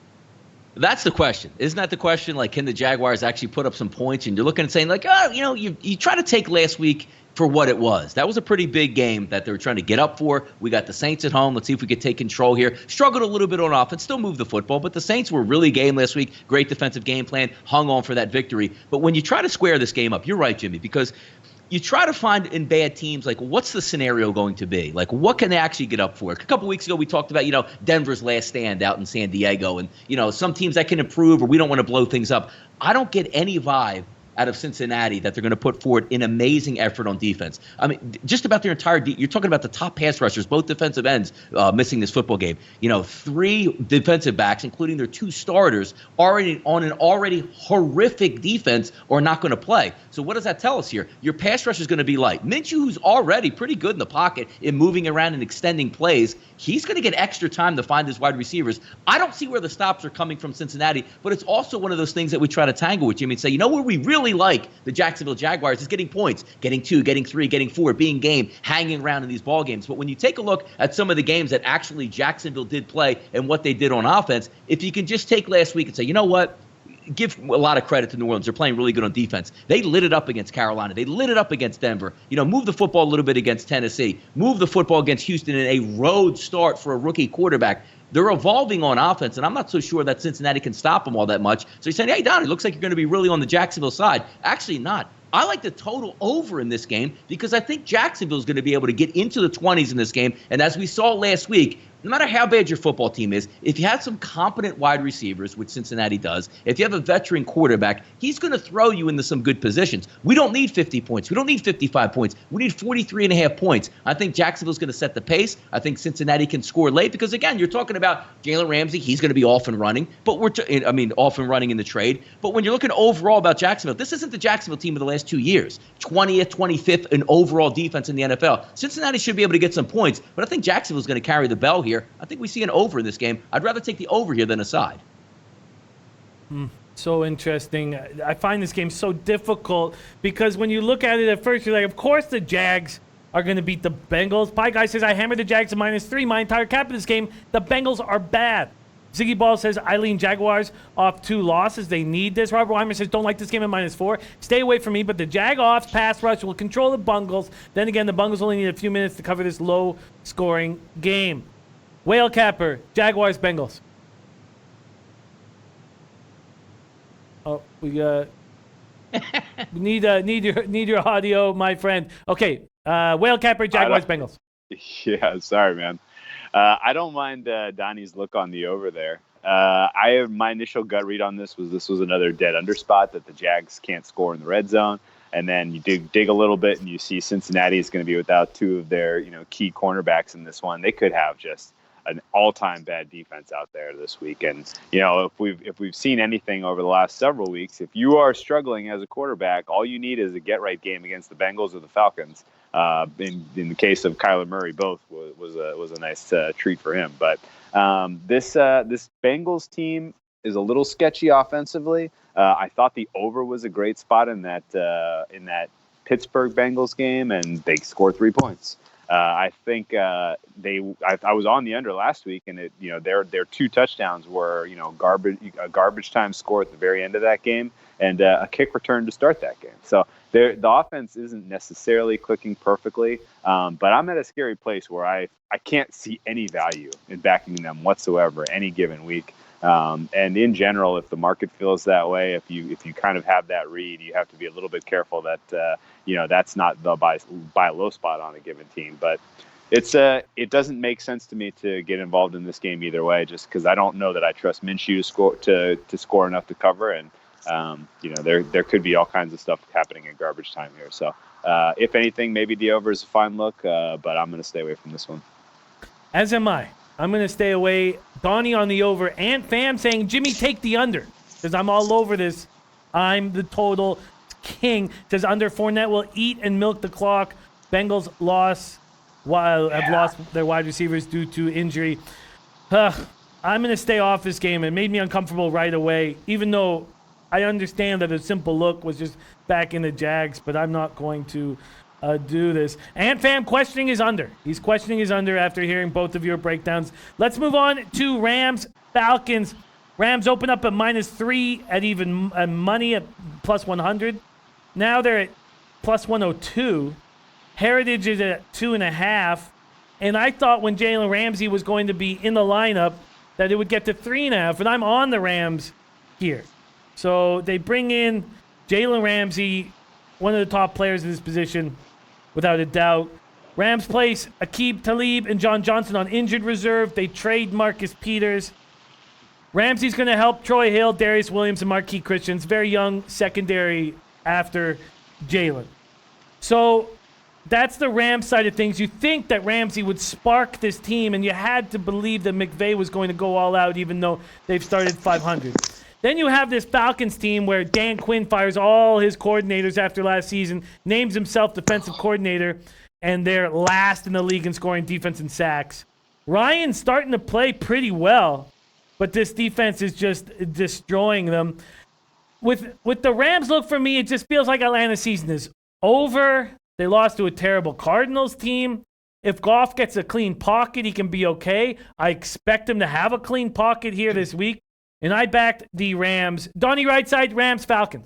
That's the question. Isn't that the question? Like, can the Jaguars actually put up some points? And you're looking and saying, like, you try to take last week for what it was. That was a pretty big game that they were trying to get up for. We got the Saints at home. Let's see if we could take control here. Struggled a little bit on offense, still moved the football, but the Saints were really game last week. Great defensive game plan, hung on for that victory. But when you try to square this game up, you're right, Jimmy, because you try to find in bad teams, like, what's the scenario going to be? Like, what can they actually get up for? A couple weeks ago, we talked about, Denver's last stand out in San Diego and, some teams that can improve or we don't want to blow things up. I don't get any vibe out of Cincinnati that they're going to put forward an amazing effort on defense. I mean, just about their entire you're talking about the top pass rushers, both defensive ends missing this football game. 3 defensive backs, including their 2 starters, already on an already horrific defense, are not going to play. So what does that tell us here? Your pass rush is going to be light. Minshew, who's already pretty good in the pocket in moving around and extending plays, he's going to get extra time to find his wide receivers. I don't see where the stops are coming from Cincinnati, but it's also one of those things that we try to tangle with Jimmy and say, where we really like the Jacksonville Jaguars is getting points, getting 2, getting 3, getting 4, being game, hanging around in these ball games. But when you take a look at some of the games that actually Jacksonville did play and what they did on offense, if you can just take last week and say, what? Give a lot of credit to New Orleans. They're playing really good on defense. They lit it up against Carolina. They lit it up against Denver. Move the football a little bit against Tennessee. Move the football against Houston in a road start for a rookie quarterback. They're evolving on offense, and I'm not so sure that Cincinnati can stop them all that much. So you're saying, hey, Donnie, looks like you're going to be really on the Jacksonville side. Actually not. I like the total over in this game because I think Jacksonville is going to be able to get into the 20s in this game. And as we saw last week, no matter how bad your football team is, if you have some competent wide receivers, which Cincinnati does, if you have a veteran quarterback, he's going to throw you into some good positions. We don't need 50 points. We don't need 55 points. We need 43.5 points. I think Jacksonville's going to set the pace. I think Cincinnati can score late because, again, you're talking about Jalen Ramsey. He's going to be off and running, but off and running in the trade. But when you're looking overall about Jacksonville, this isn't the Jacksonville team of the last 2 years. 20th, 25th in overall defense in the NFL. Cincinnati should be able to get some points, but I think Jacksonville's going to carry the bell here. I think we see an over in this game. I'd rather take the over here than a side. So interesting. I find this game so difficult because when you look at it at first, you're like, of course the Jags are going to beat the Bengals. Pie Guy says, I hammered the Jags at -3. My entire cap in this game. The Bengals are bad. Ziggy Ball says, I lean Jaguars off 2 losses. They need this. Robert Weimer says, don't like this game at -4. Stay away from me, but the Jag-offs pass rush will control the Bengals. Then again, the Bengals only need a few minutes to cover this low-scoring game. Whale Capper, Jaguars, Bengals. Oh, we need your audio, my friend. Okay, Whale Capper, Jaguars, Bengals. Yeah, sorry, man. I don't mind Donnie's look on the over there. My initial gut read on this was another dead under spot that the Jags can't score in the red zone. And then you dig a little bit and you see Cincinnati is going to be without 2 of their key cornerbacks in this one. They could have just an all-time bad defense out there this week. And if we've seen anything over the last several weeks, if you are struggling as a quarterback, all you need is a get-right game against the Bengals or the Falcons. In the case of Kyler Murray, both was a nice treat for him. But this Bengals team is a little sketchy offensively. I thought the over was a great spot in that Pittsburgh Bengals game, and they scored 3 points. I think I was on the under last week, and their 2 touchdowns were a garbage time score at the very end of that game, and a kick return to start that game. So the offense isn't necessarily clicking perfectly, but I'm at a scary place where I can't see any value in backing them whatsoever any given week. And in general, if the market feels that way, if you kind of have that read, you have to be a little bit careful that that's not the buy low spot on a given team. But it doesn't make sense to me to get involved in this game either way, just because I don't know that I trust Minshew to score enough to cover, and there could be all kinds of stuff happening in garbage time here. So if anything, maybe the over is a fine look, but I'm going to stay away from this one. As am I. I'm going to stay away. Donnie on the over. And Fam saying, Jimmy, take the under. Because I'm all over this. I'm the total king. Says under. Fournette will eat and milk the clock. Bengals have lost their wide receivers due to injury. I'm going to stay off this game. It made me uncomfortable right away. Even though I understand that a simple look was just back in the Jags. But I'm not going to do this. And Fam questioning his under. He's questioning his under after hearing both of your breakdowns. Let's move on to Rams, Falcons. Rams open up at -3 at even money at +100. Now they're at +102. Heritage is at 2.5. And I thought when Jalen Ramsey was going to be in the lineup that it would get to 3.5. And I'm on the Rams here. So they bring in Jalen Ramsey, one of the top players in this position, without a doubt. Rams place Aqib Talib and John Johnson on injured reserve. They trade Marcus Peters. Ramsey's going to help Troy Hill, Darius Williams, and Marquise Christians. Very young secondary after Jalen. So that's the Rams side of things. You think that Ramsey would spark this team, and you had to believe that McVay was going to go all out, even though they've started 500. Then you have this Falcons team where Dan Quinn fires all his coordinators after last season, names himself defensive coordinator, and they're last in the league in scoring defense and sacks. Ryan's starting to play pretty well, but this defense is just destroying them. With the Rams, look, for me, it just feels like Atlanta's season is over. They lost to a terrible Cardinals team. If Goff gets a clean pocket, he can be okay. I expect him to have a clean pocket here this week. And I backed the Rams. Donnie, Rightside, Rams, Falcons.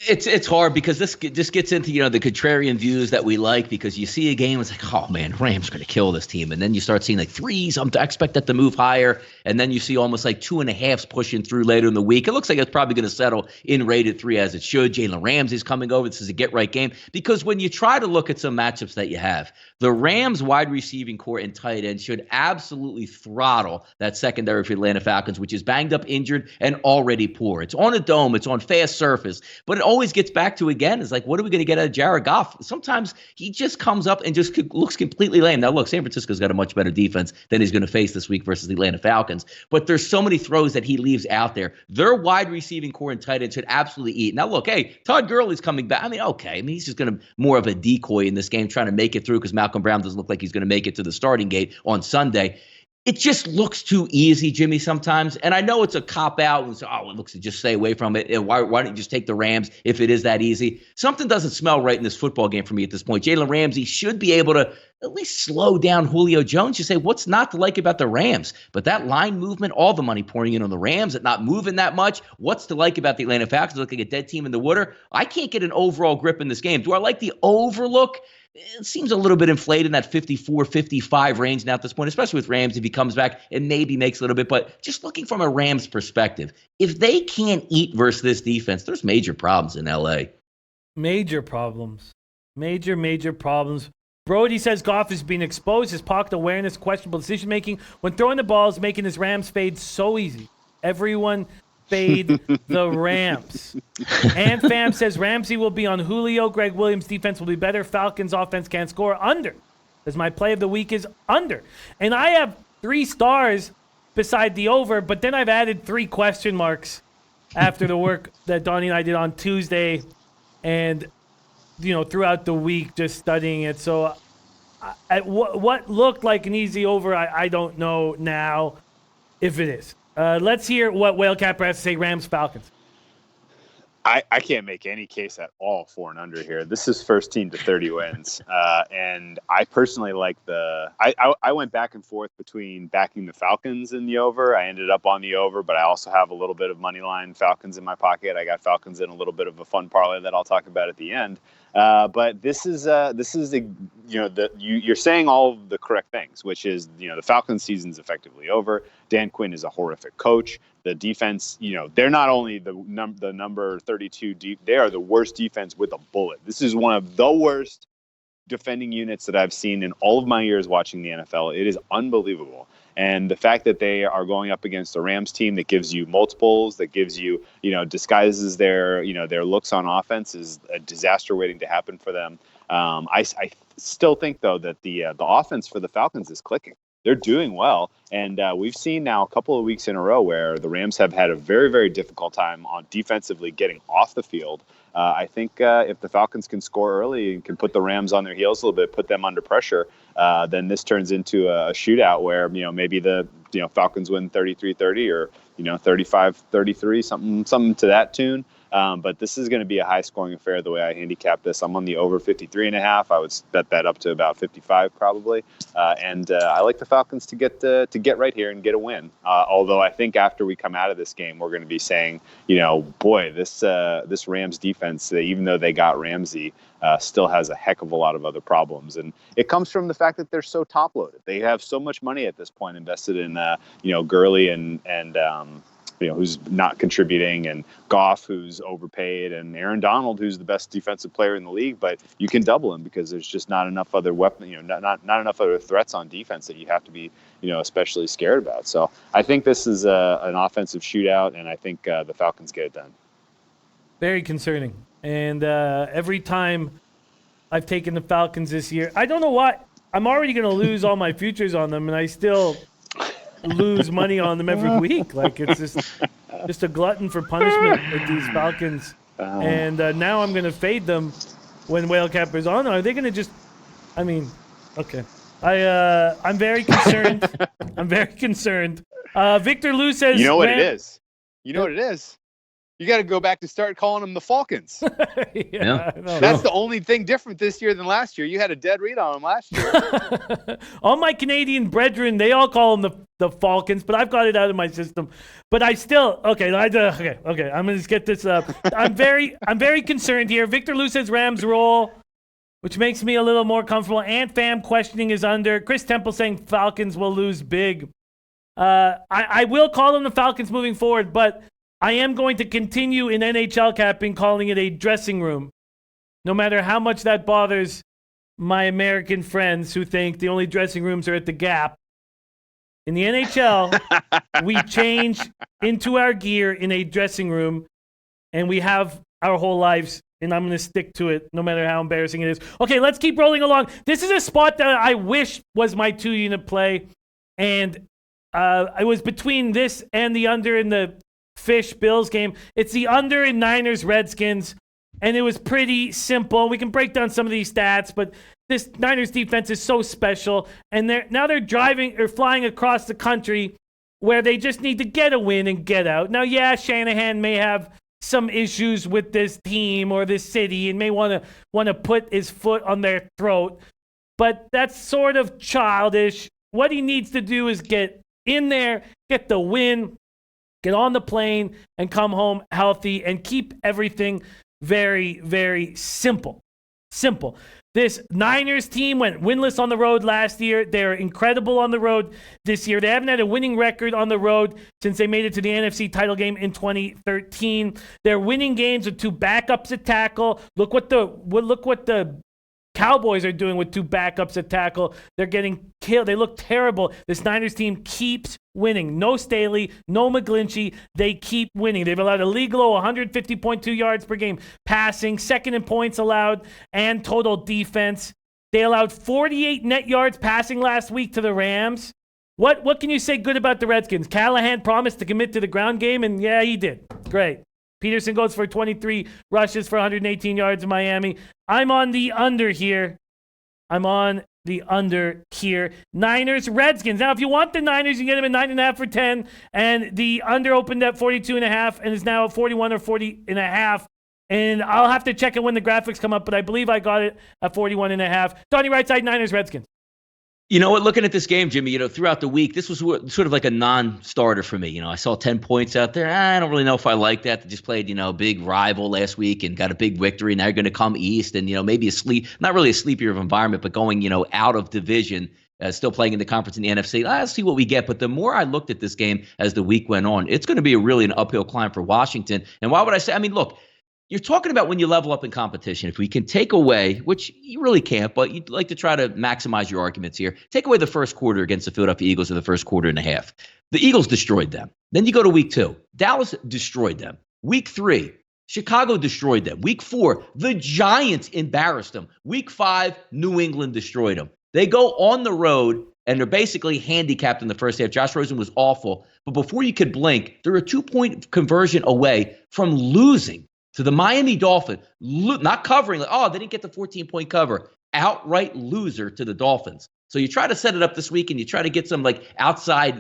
It's hard because this gets into, the contrarian views that we like, because you see a game, it's like, oh man, Rams are going to kill this team. And then you start seeing like threes. I expect that to move higher. And then you see almost like 2.5s pushing through later in the week. It looks like it's probably going to settle in rated 3 as it should. Jalen Ramsey's coming over. This is a get right game, because when you try to look at some matchups that you have, the Rams wide receiving core and tight end should absolutely throttle that secondary for Atlanta Falcons, which is banged up, injured, and already poor. It's on a dome. It's on fast surface, but it always gets back to, again, is like, what are we going to get out of Jared Goff? Sometimes he just comes up and just looks completely lame. Now, look, San Francisco's got a much better defense than he's going to face this week versus the Atlanta Falcons, but there's so many throws that he leaves out there. Their wide receiving core and tight end should absolutely eat. Now, look, hey, Todd Gurley's coming back. I mean, okay. I mean, he's just going to more of a decoy in this game, trying to make it through, because Malcolm Brown doesn't look like he's going to make it to the starting gate on Sunday. It just looks too easy, Jimmy, sometimes. And I know it's a cop-out. And so, it looks to just stay away from it. And why don't you just take the Rams if it is that easy? Something doesn't smell right in this football game for me at this point. Jalen Ramsey should be able to at least slow down Julio Jones. You say, what's not to like about the Rams? But that line movement, all the money pouring in on the Rams, it not moving that much. What's to like about the Atlanta Falcons? Looking like a dead team in the water. I can't get an overall grip in this game. Do I like the overlook? It seems a little bit inflated in that 54, 55 range now at this point, especially with Rams. If he comes back, it maybe makes a little bit. But just looking from a Rams perspective, if they can't eat versus this defense, there's major problems in L.A. Major problems. Major problems. Brody says Goff is being exposed. His pocket awareness, questionable decision-making. When throwing the ball is making his Rams fade so easy. Everyone fade the Rams. And Fam says Ramsey will be on Julio. Greg Williams' defense will be better. Falcons' offense can't score. Under. As my play of the week is under. And I have 3 stars beside the over, but then I've added 3 question marks after the work that Donnie and I did on Tuesday and, throughout the week just studying it. So what looked like an easy over, I don't know now if it is. Let's hear what Whalecat has to say. Rams, Falcons. I can't make any case at all for an under here. This is first team to 30 wins. And I personally like I went back and forth between backing the Falcons and the over. I ended up on the over, but I also have a little bit of money line Falcons in my pocket. I got Falcons in a little bit of a fun parlay that I'll talk about at the end. But this is you're saying all of the correct things, which is, the Falcons season's effectively over. Dan Quinn is a horrific coach. The defense, they're not only the number 32 deep, they are the worst defense with a bullet. This is one of the worst defending units that I've seen in all of my years watching the NFL. It is unbelievable. And the fact that they are going up against a Rams team that gives you multiples, that gives you, disguises their looks on offense, is a disaster waiting to happen for them. I still think, though, that the offense for the Falcons is clicking. They're doing well, and we've seen now a couple of weeks in a row where the Rams have had a very, very difficult time on defensively getting off the field. I think if the Falcons can score early and can put the Rams on their heels a little bit, put them under pressure, then this turns into a shootout where, maybe the Falcons win 33-30 or 35-33, something to that tune. But this is going to be a high-scoring affair the way I handicap this. I'm on the over 53.5. I would bet that up to about 55 probably. And I like the Falcons to get right here and get a win. Although I think after we come out of this game, we're going to be saying, boy, this Rams defense, even though they got Ramsey, still has a heck of a lot of other problems. And it comes from the fact that they're so top-loaded. They have so much money at this point invested in, Gurley and who's not contributing, and Goff, who's overpaid, and Aaron Donald, who's the best defensive player in the league, but you can double him because there's just not enough other not enough other threats on defense that you have to be, especially scared about. So I think this is an offensive shootout, and I think the Falcons get it done. Very concerning. And every time I've taken the Falcons this year, I don't know why. I'm already going to lose all my futures on them, and I still lose money on them every week. Like, it's just a glutton for punishment with these Falcons. And now I'm going to fade them when Whale Capper's on. Are they going to just... I mean, okay. I'm very concerned. I'm very concerned. Victor Lou says... You know what it is? You know what it is? You got to go back to start calling them the Falcons. Yeah. That's the only thing different this year than last year. You had a dead read on them last year. All my Canadian brethren, they all call them the Falcons, but I've got it out of my system. But I still okay. I'm gonna just get this up. I'm very concerned here. Victor Lou says Rams roll, which makes me a little more comfortable. Ant Fam questioning is under. Chris Temple saying Falcons will lose big. I will call them the Falcons moving forward, but I am going to continue in NHL capping calling it a dressing room, no matter how much that bothers my American friends who think the only dressing rooms are at the Gap. In the NHL, we change into our gear in a dressing room, and we have our whole lives, and I'm going to stick to it no matter how embarrassing it is. Okay, let's keep rolling along. This is a spot that I wish was my 2-unit play, and I was between this and the under in the Fish-Bills game. It's the under in Niners-Redskins, and it was pretty simple. We can break down some of these stats, but this Niners defense is so special, and they're driving or flying across the country where they just need to get a win and get out. Now, yeah, Shanahan may have some issues with this team or this city and may want to put his foot on their throat, but that's sort of childish. What he needs to do is get in there, get the win, get on the plane, and come home healthy and keep everything very, very simple. Simple. This Niners team went winless on the road last year. They're incredible on the road this year. They haven't had a winning record on the road since they made it to the NFC title game in 2013. They're winning games with 2 backups at tackle. Look what the Cowboys are doing with 2 backups at tackle. They're getting killed. They look terrible. This Niners team keeps winning. No Staley, no McGlinchey. They keep winning. They've allowed a league low 150.2 yards per game passing, second in points allowed, and total defense. They allowed 48 net yards passing last week to the Rams. What can you say good about the Redskins? Callahan promised to commit to the ground game, and yeah, he did. Great. Peterson goes for 23 rushes for 118 yards in Miami. I'm on the under here. Niners, Redskins. Now, if you want the Niners, you can get them at 9.5 for 10. And the under opened at 42.5 and is now at 41 or 40.5. And I'll have to check it when the graphics come up, but I believe I got it at 41.5. Donnie, Rightside, Niners, Redskins. You know what? Looking at this game, Jimmy, throughout the week, this was sort of like a non-starter for me. I saw 10 points out there. I don't really know if I like that. They just played, a big rival last week and got a big victory. Now you're going to come east and, maybe not really a sleepier of environment, but going, out of division, still playing in the conference in the NFC. Let's see what we get. But the more I looked at this game as the week went on, it's going to be really an uphill climb for Washington. And why would I say? I mean, look. You're talking about when you level up in competition. If we can take away, which you really can't, but you'd like to try to maximize your arguments here, take away the first quarter against the Philadelphia Eagles or the first quarter and a half. The Eagles destroyed them. Then you go to week 2. Dallas destroyed them. Week 3, Chicago destroyed them. Week 4, the Giants embarrassed them. Week 5, New England destroyed them. They go on the road, and they're basically handicapped in the first half. Josh Rosen was awful. But before you could blink, they're a 2-point conversion away from losing to the Miami Dolphins, not covering, they didn't get the 14-point cover. Outright loser to the Dolphins. So you try to set it up this week and you try to get some outside,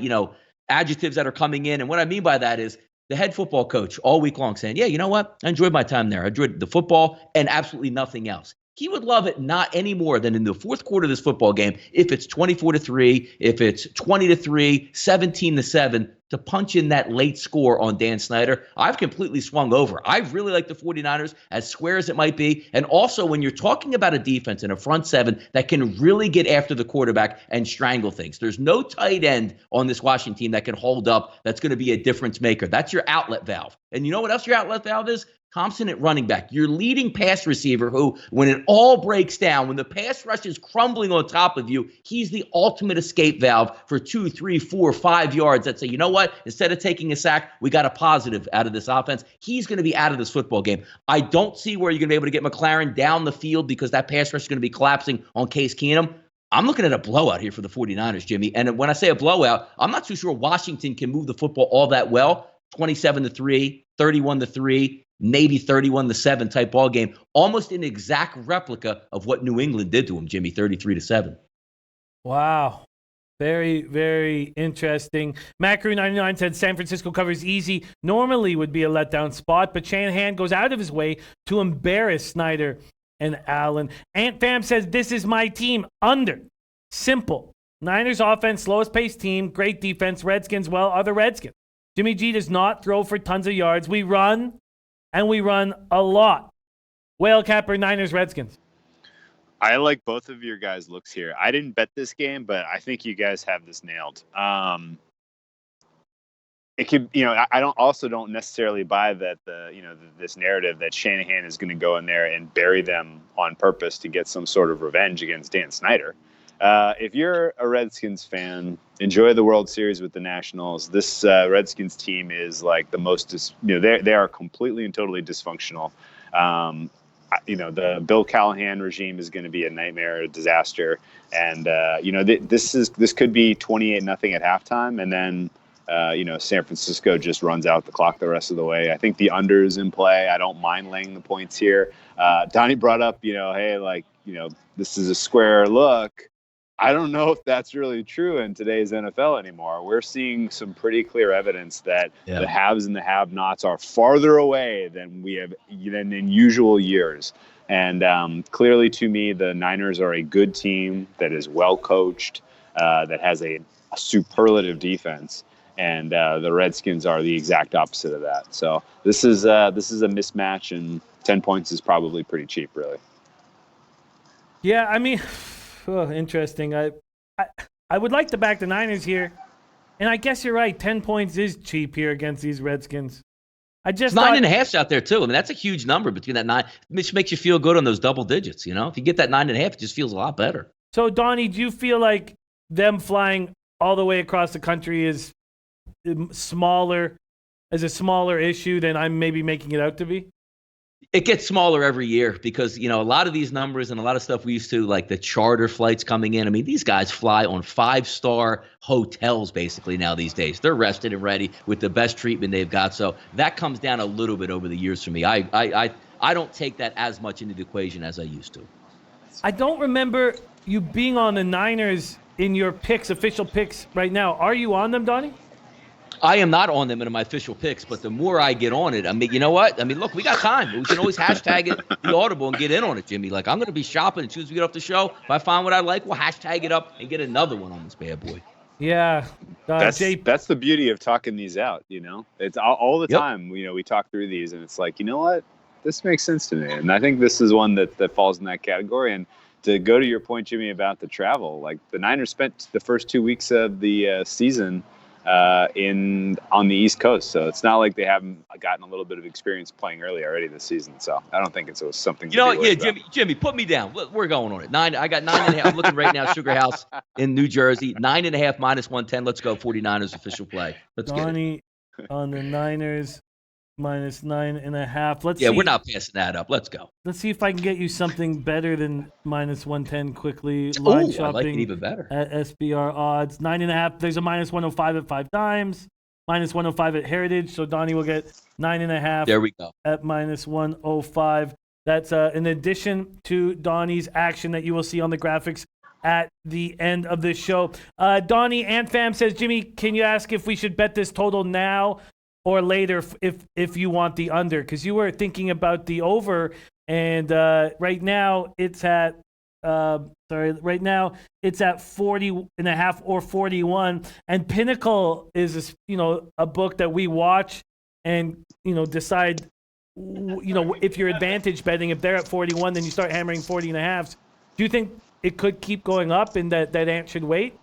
adjectives that are coming in. And what I mean by that is the head football coach all week long saying, yeah, you know what? I enjoyed my time there. I enjoyed the football and absolutely nothing else. He would love it not any more than in the fourth quarter of this football game, if it's 24-3, if it's 20-3, 17-7, to punch in that late score on Dan Snyder. I've completely swung over. I really like the 49ers, as square as it might be. And also, when you're talking about a defense and a front seven that can really get after the quarterback and strangle things, there's no tight end on this Washington team that can hold up that's going to be a difference maker. That's your outlet valve. And you know what else your outlet valve is? Thompson at running back, your leading pass receiver who, when it all breaks down, when the pass rush is crumbling on top of you, he's the ultimate escape valve for 2, 3, 4, 5 yards that say, you know what, instead of taking a sack, we got a positive out of this offense. He's going to be out of this football game. I don't see where you're going to be able to get McLaren down the field because that pass rush is going to be collapsing on Case Keenum. I'm looking at a blowout here for the 49ers, Jimmy. And when I say a blowout, I'm not too sure Washington can move the football all that well. 27-3, 31-3. Maybe 31-7 type ball game, almost an exact replica of what New England did to him, Jimmy, 33-7. Wow. Very, very interesting. Macru99 said San Francisco covers easy. Normally would be a letdown spot, but Shanahan goes out of his way to embarrass Snyder and Allen. Ant Fam says, this is my team. Under. Simple. Niners offense, slowest paced team, great defense. Redskins, well, are the Redskins. Jimmy G does not throw for tons of yards. We run. And we run a lot. Whale Capper, Niners, Redskins. I like both of your guys' looks here. I didn't bet this game, but I think you guys have this nailed. It could, I don't necessarily buy that this narrative that Shanahan is going to go in there and bury them on purpose to get some sort of revenge against Dan Snyder. If you're a Redskins fan, enjoy the World Series with the Nationals. This Redskins team is like the most, they are completely and totally dysfunctional. The Bill Callahan regime is going to be a nightmare, a disaster. And, this could be 28-0 at halftime. And then, San Francisco just runs out the clock the rest of the way. I think the under is in play. I don't mind laying the points here. Donnie brought up, this is a square look. I don't know if that's really true in today's NFL anymore. We're seeing some pretty clear evidence that the haves and the have-nots are farther away than in usual years. And clearly, to me, the Niners are a good team that is well coached, that has a superlative defense, and the Redskins are the exact opposite of that. So this is a mismatch, and 10 points is probably pretty cheap, really. Yeah, I mean. Oh, interesting. I would like to back the Niners here, and I guess you're right. 10 points is cheap here against these Redskins. I just 9.5's out there too. I mean, that's a huge number between that 9, which makes you feel good on those double digits. If you get that 9.5, it just feels a lot better. So, Donnie, do you feel like them flying all the way across the country is a smaller issue than I'm maybe making it out to be? It gets smaller every year because, a lot of these numbers and a lot of stuff we used to, like the charter flights coming in. I mean, these guys fly on 5-star hotels basically now these days. They're rested and ready with the best treatment they've got. So that comes down a little bit over the years for me. I don't take that as much into the equation as I used to. I don't remember you being on the Niners in your official picks right now. Are you on them, Donnie? I am not on them in my official picks, but the more I get on it, I mean, you know what? I mean, look, we got time. We can always hashtag it, the Audible, and get in on it, Jimmy. Like, I'm going to be shopping as soon as we get off the show. If I find what I like, we'll hashtag it up and get another one on this bad boy. Yeah. That's the beauty of talking these out, It's all the time, we talk through these, and it's like, you know what? This makes sense to me. And I think this is one that falls in that category. And to go to your point, Jimmy, about the travel, like the Niners spent the first 2 weeks of the season on the East Coast, so it's not like they haven't gotten a little bit of experience playing early already this season. So I don't think it's something. Jimmy, put me down. We're going on it. I got 9.5. I'm looking right now. Sugar House in New Jersey, 9.5 minus 110. Let's go 49ers official play. Let's Donnie get it. On the Niners minus 9.5. Let's see. We're not passing that up. Let's go. Let's see if I can get you something better than minus 110 quickly. Line shopping. I like it even better. At SBR odds. 9.5. There's a minus 105 at 5 times. Minus 105 at Heritage. So Donnie will get 9.5. There we go. At minus 105. That's in addition to Donnie's action that you will see on the graphics at the end of this show. Donnie Antfam says, Jimmy, can you ask if we should bet this total now or later if you want the under? Because you were thinking about the over, and right now it's at 40.5 or 41. And Pinnacle is a book that we watch and decide if you're advantage betting. If they're at 41, then you start hammering 40.5. Do you think it could keep going up and that Ant should wait?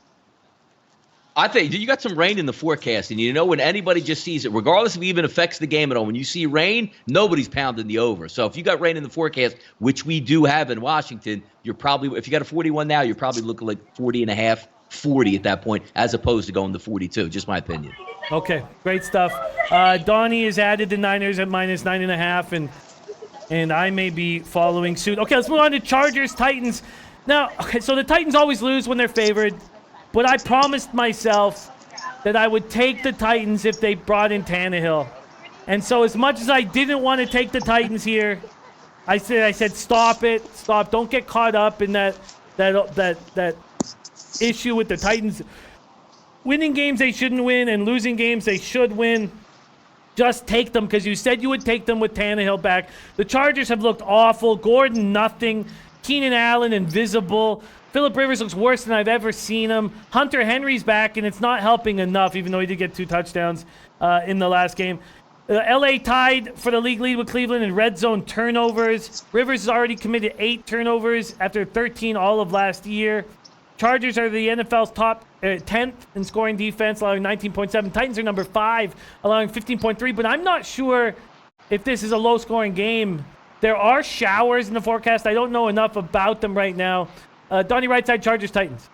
I think you got some rain in the forecast, and you know when anybody just sees it, regardless if it even affects the game at all, when you see rain, nobody's pounding the over. So if you got rain in the forecast, which we do have in Washington, you're probably, if you got a 41 now, you're probably looking like 40 and a half, 40 at that point, as opposed to going to 42. Just my opinion. Okay, great stuff. Donnie has added the Niners at minus 9.5, and I may be following suit. Okay, let's move on to Chargers, Titans. Now, okay, so the Titans always lose when they're favored. But I promised myself that I would take the Titans if they brought in Tannehill. And so as much as I didn't want to take the Titans here, I said stop it. Stop. Don't get caught up in that issue with the Titans winning games they shouldn't win and losing games they should win. Just take them because you said you would take them with Tannehill back. The Chargers have looked awful. Gordon, nothing. Keenan Allen, invisible. Phillip Rivers looks worse than I've ever seen him. Hunter Henry's back, and it's not helping enough, even though he did get 2 touchdowns in the last game. L.A. tied for the league lead with Cleveland in red zone turnovers. Rivers has already committed 8 turnovers after 13 all of last year. Chargers are the NFL's top 10th in scoring defense, allowing 19.7. Titans are number 5, allowing 15.3. But I'm not sure if this is a low-scoring game. There are showers in the forecast. I don't know enough about them right now. Donnie, Rightside, Chargers, Titans.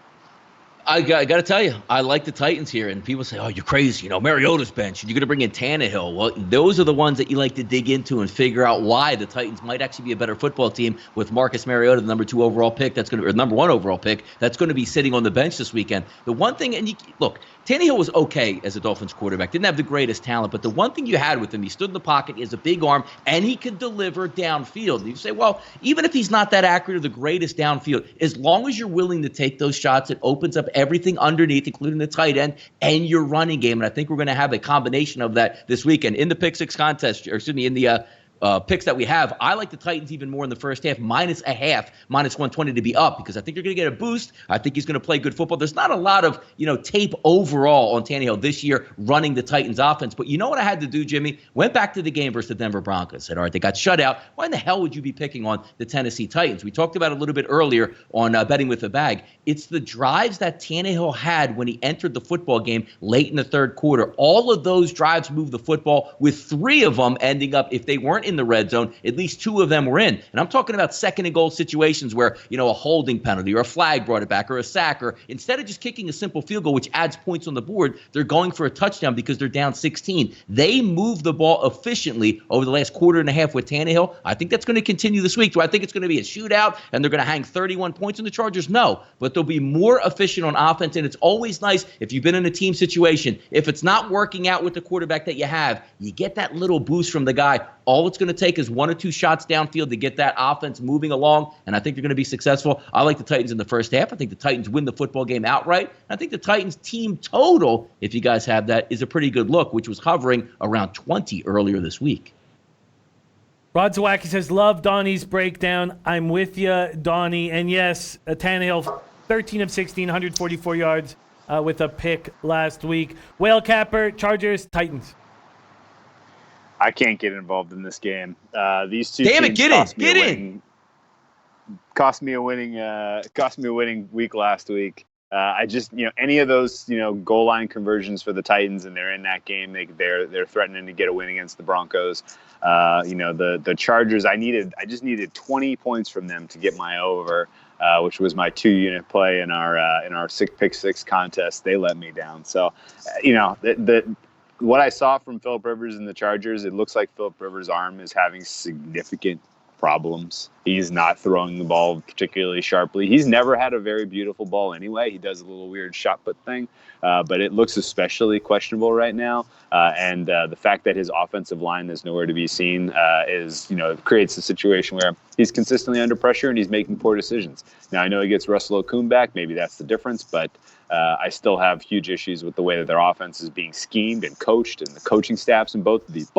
I got to tell you, I like the Titans here. And people say, oh, you're crazy. You know, Mariota's bench. You're going to bring in Tannehill. Well, those are the ones that you like to dig into and figure out why the Titans might actually be a better football team with Marcus Mariota, the number 2 overall pick. Or number 1 overall pick. That's going to be sitting on the bench this weekend. The one thing, and look, Tannehill was okay as a Dolphins quarterback. Didn't have the greatest talent, but the one thing you had with him, he stood in the pocket, he has a big arm, and he could deliver downfield. And you say, well, even if he's not that accurate or the greatest downfield, as long as you're willing to take those shots, it opens up everything underneath, including the tight end and your running game. And I think we're going to have a combination of that this weekend. In the pick six contest, or excuse me, in the picks that we have, I like the Titans even more in the first half, minus 120 to be up, because I think they're going to get a boost. I think he's going to play good football. There's not a lot of, tape overall on Tannehill this year running the Titans offense. But you know what I had to do, Jimmy? Went back to the game versus the Denver Broncos. Said, all right, they got shut out. Why in the hell would you be picking on the Tennessee Titans? We talked about it a little bit earlier on betting with the bag. It's the drives that Tannehill had when he entered the football game late in the third quarter. All of those drives moved the football, with 3 of them ending up, if they weren't in the red zone, at least 2 of them were in. And I'm talking about second and goal situations where, a holding penalty or a flag brought it back or a sack, or instead of just kicking a simple field goal, which adds points on the board, they're going for a touchdown because they're down 16. They move the ball efficiently over the last quarter and a half with Tannehill. I think that's going to continue this week. Do I think it's going to be a shootout and they're going to hang 31 points on the Chargers? No, but they'll be more efficient on offense. And it's always nice if you've been in a team situation, if it's not working out with the quarterback that you have, you get that little boost from the guy. All it's going to take is 1 or 2 shots downfield to get that offense moving along, and I think they're going to be successful. I like the Titans in the first half. I think the Titans win the football game outright. I think the Titans team total, if you guys have that, is a pretty good look, which was hovering around 20 earlier this week. Rod Zawacki says, love Donnie's breakdown. I'm with you, Donnie. And yes, Tannehill, 13 of 16, 144 yards with a pick last week. Whale Capper, Chargers, Titans. I can't get involved in this game. These two Damn teams it, get in. Cost me a winning week last week. I just, any of those, goal line conversions for the Titans, and they're in that game. They're threatening to get a win against the Broncos. The Chargers. I just needed 20 points from them to get my over, which was my 2-unit play in our pick six contest. They let me down. So, what I saw from Phillip Rivers and the Chargers, it looks like Phillip Rivers' arm is having significant problems. He's not throwing the ball particularly sharply. He's never had a very beautiful ball anyway. He does a little weird shot put thing, but it looks especially questionable right now. And the fact that his offensive line is nowhere to be seen creates a situation where he's consistently under pressure and he's making poor decisions. Now, I know he gets Russell Okung back. Maybe that's the difference, but I still have huge issues with the way that their offense is being schemed and coached, and the coaching staffs in both of these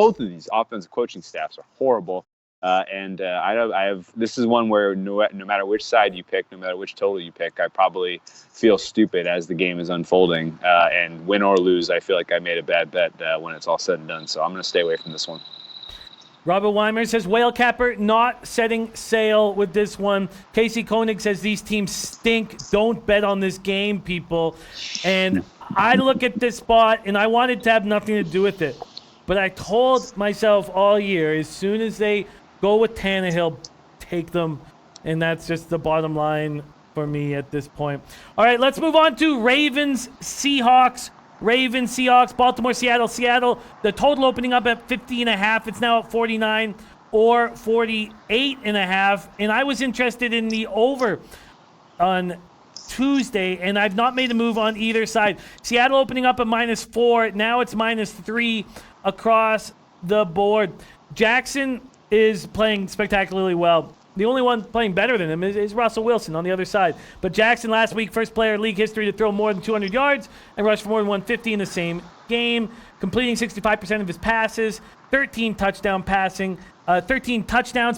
offensive coaching staffs are horrible. I have. This is one where no matter which side you pick, no matter which total you pick, I probably feel stupid as the game is unfolding. And win or lose, I feel like I made a bad bet when it's all said and done. So I'm going to stay away from this one. Robert Weimer says, Whale Capper not setting sail with this one. Casey Koenig says, these teams stink. Don't bet on this game, people. And I look at this spot, and I wanted to have nothing to do with it. But I told myself all year, as soon as they go with Tannehill, take them. And that's just the bottom line for me at this point. All right, let's move on to Ravens, Seahawks. Ravens, Seahawks, Baltimore, Seattle. Seattle, the total opening up at 50.5. It's now at 49 or 48.5. And I was interested in the over on Tuesday, and I've not made a move on either side. Seattle opening up at -4. Now it's -3 across the board. Jackson is playing spectacularly well. The only one playing better than him is Russell Wilson on the other side. But Jackson last week, first player in league history to throw more than 200 yards and rush for more than 150 in the same game, completing 65% of his passes, 13 touchdowns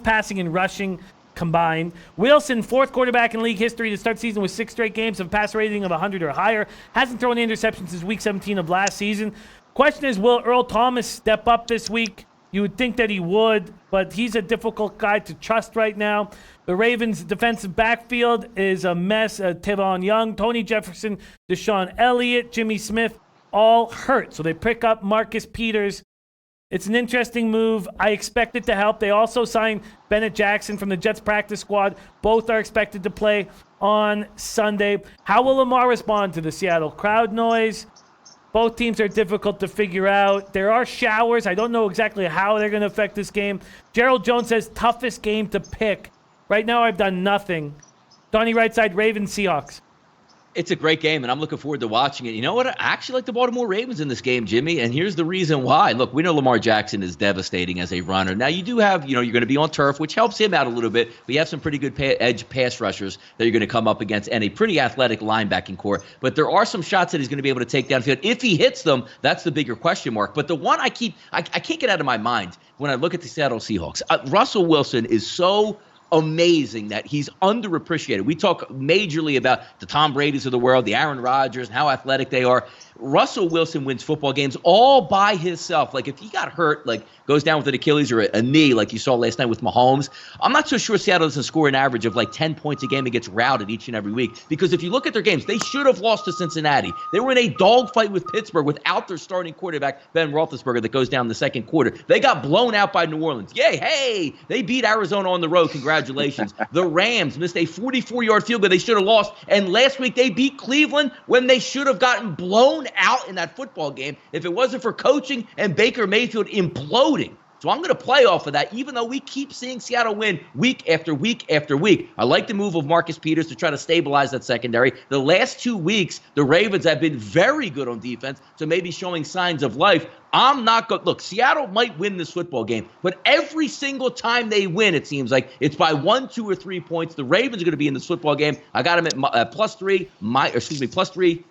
passing and rushing combined. Wilson, fourth quarterback in league history to start the season with 6 straight games of pass rating of 100 or higher. Hasn't thrown an interception since week 17 of last season. Question is, will Earl Thomas step up this week? You would think that he would, but he's a difficult guy to trust right now. The Ravens' defensive backfield is a mess. Tavon Young, Tony Jefferson, Deshaun Elliott, Jimmy Smith, all hurt. So they pick up Marcus Peters. It's an interesting move. I expect it to help. They also signed Bennett Jackson from the Jets practice squad. Both are expected to play on Sunday. How will Lamar respond to the Seattle crowd noise? Both teams are difficult to figure out. There are showers. I don't know exactly how they're going to affect this game. Gerald Jones says, toughest game to pick. Right now, I've done nothing. Donnie Rightside, Ravens, Seahawks. It's a great game, and I'm looking forward to watching it. You know what? I actually like the Baltimore Ravens in this game, Jimmy, and here's the reason why. Look, we know Lamar Jackson is devastating as a runner. Now, you do have, you're going to be on turf, which helps him out a little bit. We have some pretty good edge pass rushers that you're going to come up against and a pretty athletic linebacking core. But there are some shots that he's going to be able to take downfield. If he hits them, that's the bigger question mark. But the one I can't get out of my mind when I look at the Seattle Seahawks, Russell Wilson is so amazing that he's underappreciated. We talk majorly about the Tom Brady's of the world, the Aaron Rodgers, and how athletic they are. Russell Wilson wins football games all by himself. Like, if he got hurt, like goes down with an Achilles or a knee, like you saw last night with Mahomes, I'm not so sure Seattle doesn't score an average of like 10 points a game and gets routed each and every week. Because if you look at their games, they should have lost to Cincinnati. They were in a dogfight with Pittsburgh without their starting quarterback, Ben Roethlisberger, that goes down in the second quarter. They got blown out by New Orleans. Yay, hey, they beat Arizona on the road. Congratulations. The Rams missed a 44-yard field goal they should have lost. And last week they beat Cleveland when they should have gotten blown out in that football game if it wasn't for coaching and Baker Mayfield imploding. So I'm going to play off of that, even though we keep seeing Seattle win week after week after week. I like the move of Marcus Peters to try to stabilize that secondary. The last 2 weeks, the Ravens have been very good on defense, so maybe showing signs of life. I'm not going to look. Seattle might win this football game, but every single time they win, it seems like it's by 1, 2, or 3 points. The Ravens are going to be in this football game. I got them at +3, -3,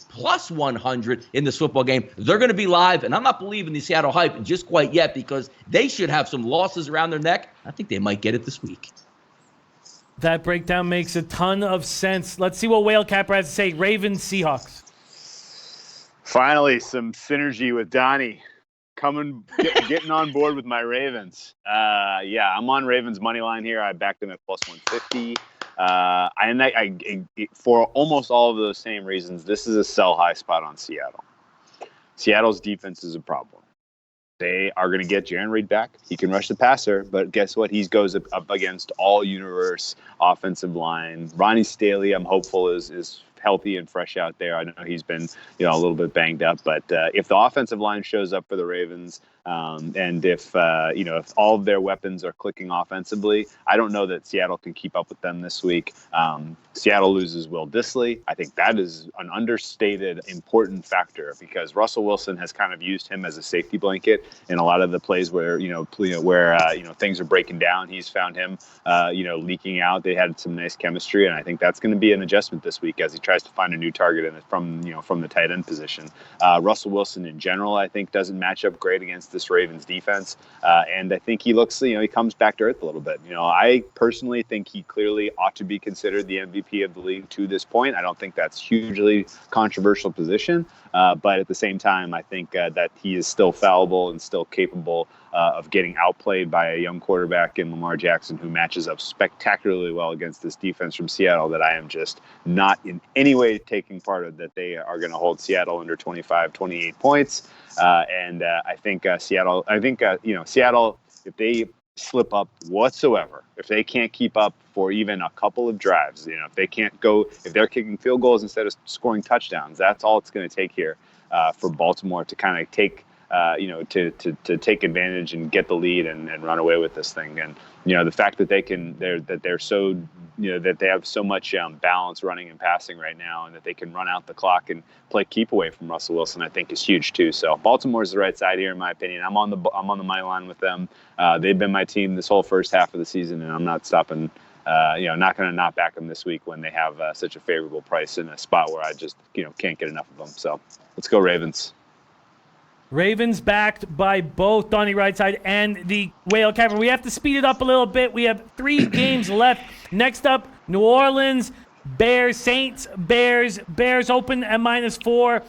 +100 in this football game. They're going to be live, and I'm not believing the Seattle hype just quite yet because they should have some losses around their neck. I think they might get it this week. That breakdown makes a ton of sense. Let's see what Whale Capper has to say. Ravens, Seahawks. Finally, some synergy with Donnie. Getting on board with my Ravens. I'm on Ravens money line here. I backed them at +150. For almost all of those same reasons, this is a sell high spot on Seattle. Seattle's defense is a problem. They are going to get Jaron Reed back. He can rush the passer, but guess what? He goes up against all universe offensive line. Ronnie Staley, I'm hopeful, is healthy and fresh out there. I know he's been, a little bit banged up, but if the offensive line shows up for the Ravens, and if all of their weapons are clicking offensively, I don't know that Seattle can keep up with them this week. Seattle loses Will Dissly. I think that is an understated important factor because Russell Wilson has kind of used him as a safety blanket in a lot of the plays where things are breaking down. He's found him leaking out. They had some nice chemistry, and I think that's going to be an adjustment this week as he tries tries to find a new target from the tight end position. Russell Wilson in general, I think, doesn't match up great against this Ravens defense, and I think he looks, he comes back to earth a little bit. I personally think he clearly ought to be considered the MVP of the league to this point. I don't think that's hugely controversial position, but at the same time, I think that he is still fallible and still capable of getting outplayed by a young quarterback in Lamar Jackson, who matches up spectacularly well against this defense from Seattle that I am just not in any way taking part of, that they are going to hold Seattle under 25, 28 points. And I think Seattle, if they slip up whatsoever, if they can't keep up for even a couple of drives, if they're kicking field goals instead of scoring touchdowns, that's all it's going to take here for Baltimore to kind of take, to take advantage and get the lead and run away with this thing. And, the fact that that they have so much balance running and passing right now, and that they can run out the clock and play keep away from Russell Wilson, I think is huge too. So Baltimore's the right side here, in my opinion. I'm on the money line with them. They've been my team this whole first half of the season, and I'm not stopping. Not going to not back them this week when they have such a favorable price in a spot where I just can't get enough of them. So let's go Ravens. Ravens backed by both Donnie Rightside and the Whale Cavern. We have to speed it up a little bit. We have 3 games left. Next up, New Orleans, Bears, Saints, Bears. Bears open at -4.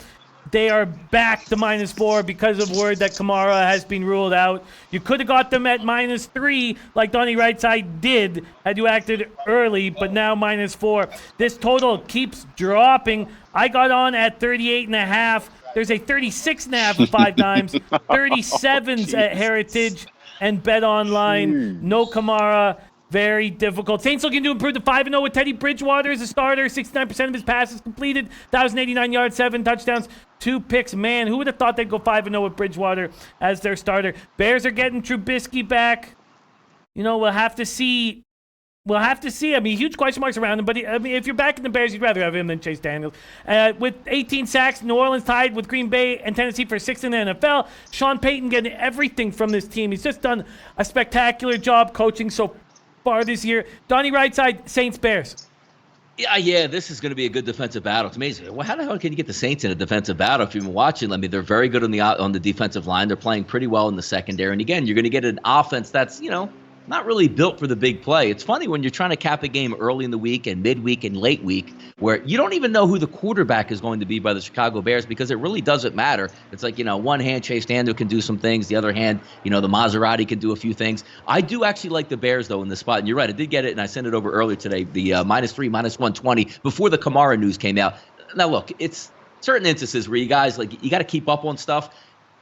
They are back to -4 because of word that Kamara has been ruled out. You could have got them at -3 like Donnie Rightside did had you acted early, but now -4. This total keeps dropping. I got on at 38.5. There's a 36.5 at 5 times, 37s at Heritage and Bet Online. No Kamara. Very difficult. Saints looking to improve to 5-0 with Teddy Bridgewater as a starter. 69% of his passes completed. 1,089 yards, 7 touchdowns, 2 picks. Man, who would have thought they'd go 5-0 with Bridgewater as their starter? Bears are getting Trubisky back. We'll have to see. I mean, huge question marks around him. But if you're back in the Bears, you'd rather have him than Chase Daniels. With 18 sacks, New Orleans tied with Green Bay and Tennessee for 6th in the NFL. Sean Payton getting everything from this team. He's just done a spectacular job coaching so far this year. Donnie Rightside, Saints, Bears. Yeah, this is going to be a good defensive battle. It's amazing. Well, how the hell can you get the Saints in a defensive battle if you've been watching? I mean, they're very good on the defensive line. They're playing pretty well in the secondary. And again, you're going to get an offense that's, not really built for the big play. It's funny when you're trying to cap a game early in the week and midweek and late week where you don't even know who the quarterback is going to be by the Chicago Bears, because it really doesn't matter. It's like, one hand Chase Daniel can do some things. The other hand, the Maserati can do a few things. I do actually like the Bears, though, in this spot. And you're right, I did get it, and I sent it over earlier today, the -3, -120, before the Kamara news came out. Now, look, it's certain instances where you guys, you got to keep up on stuff.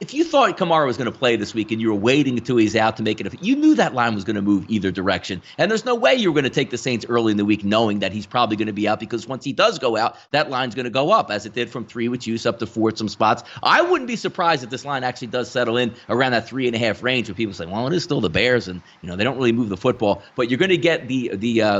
If you thought Kamara was going to play this week and you were waiting until he's out to make it, you knew that line was going to move either direction. And there's no way you were going to take the Saints early in the week knowing that he's probably going to be out, because once he does go out, that line's going to go up, as it did from 3 with use up to 4 at some spots. I wouldn't be surprised if this line actually does settle in around that 3.5 range, where people say, well, it is still the Bears, and they don't really move the football. But you're going to get the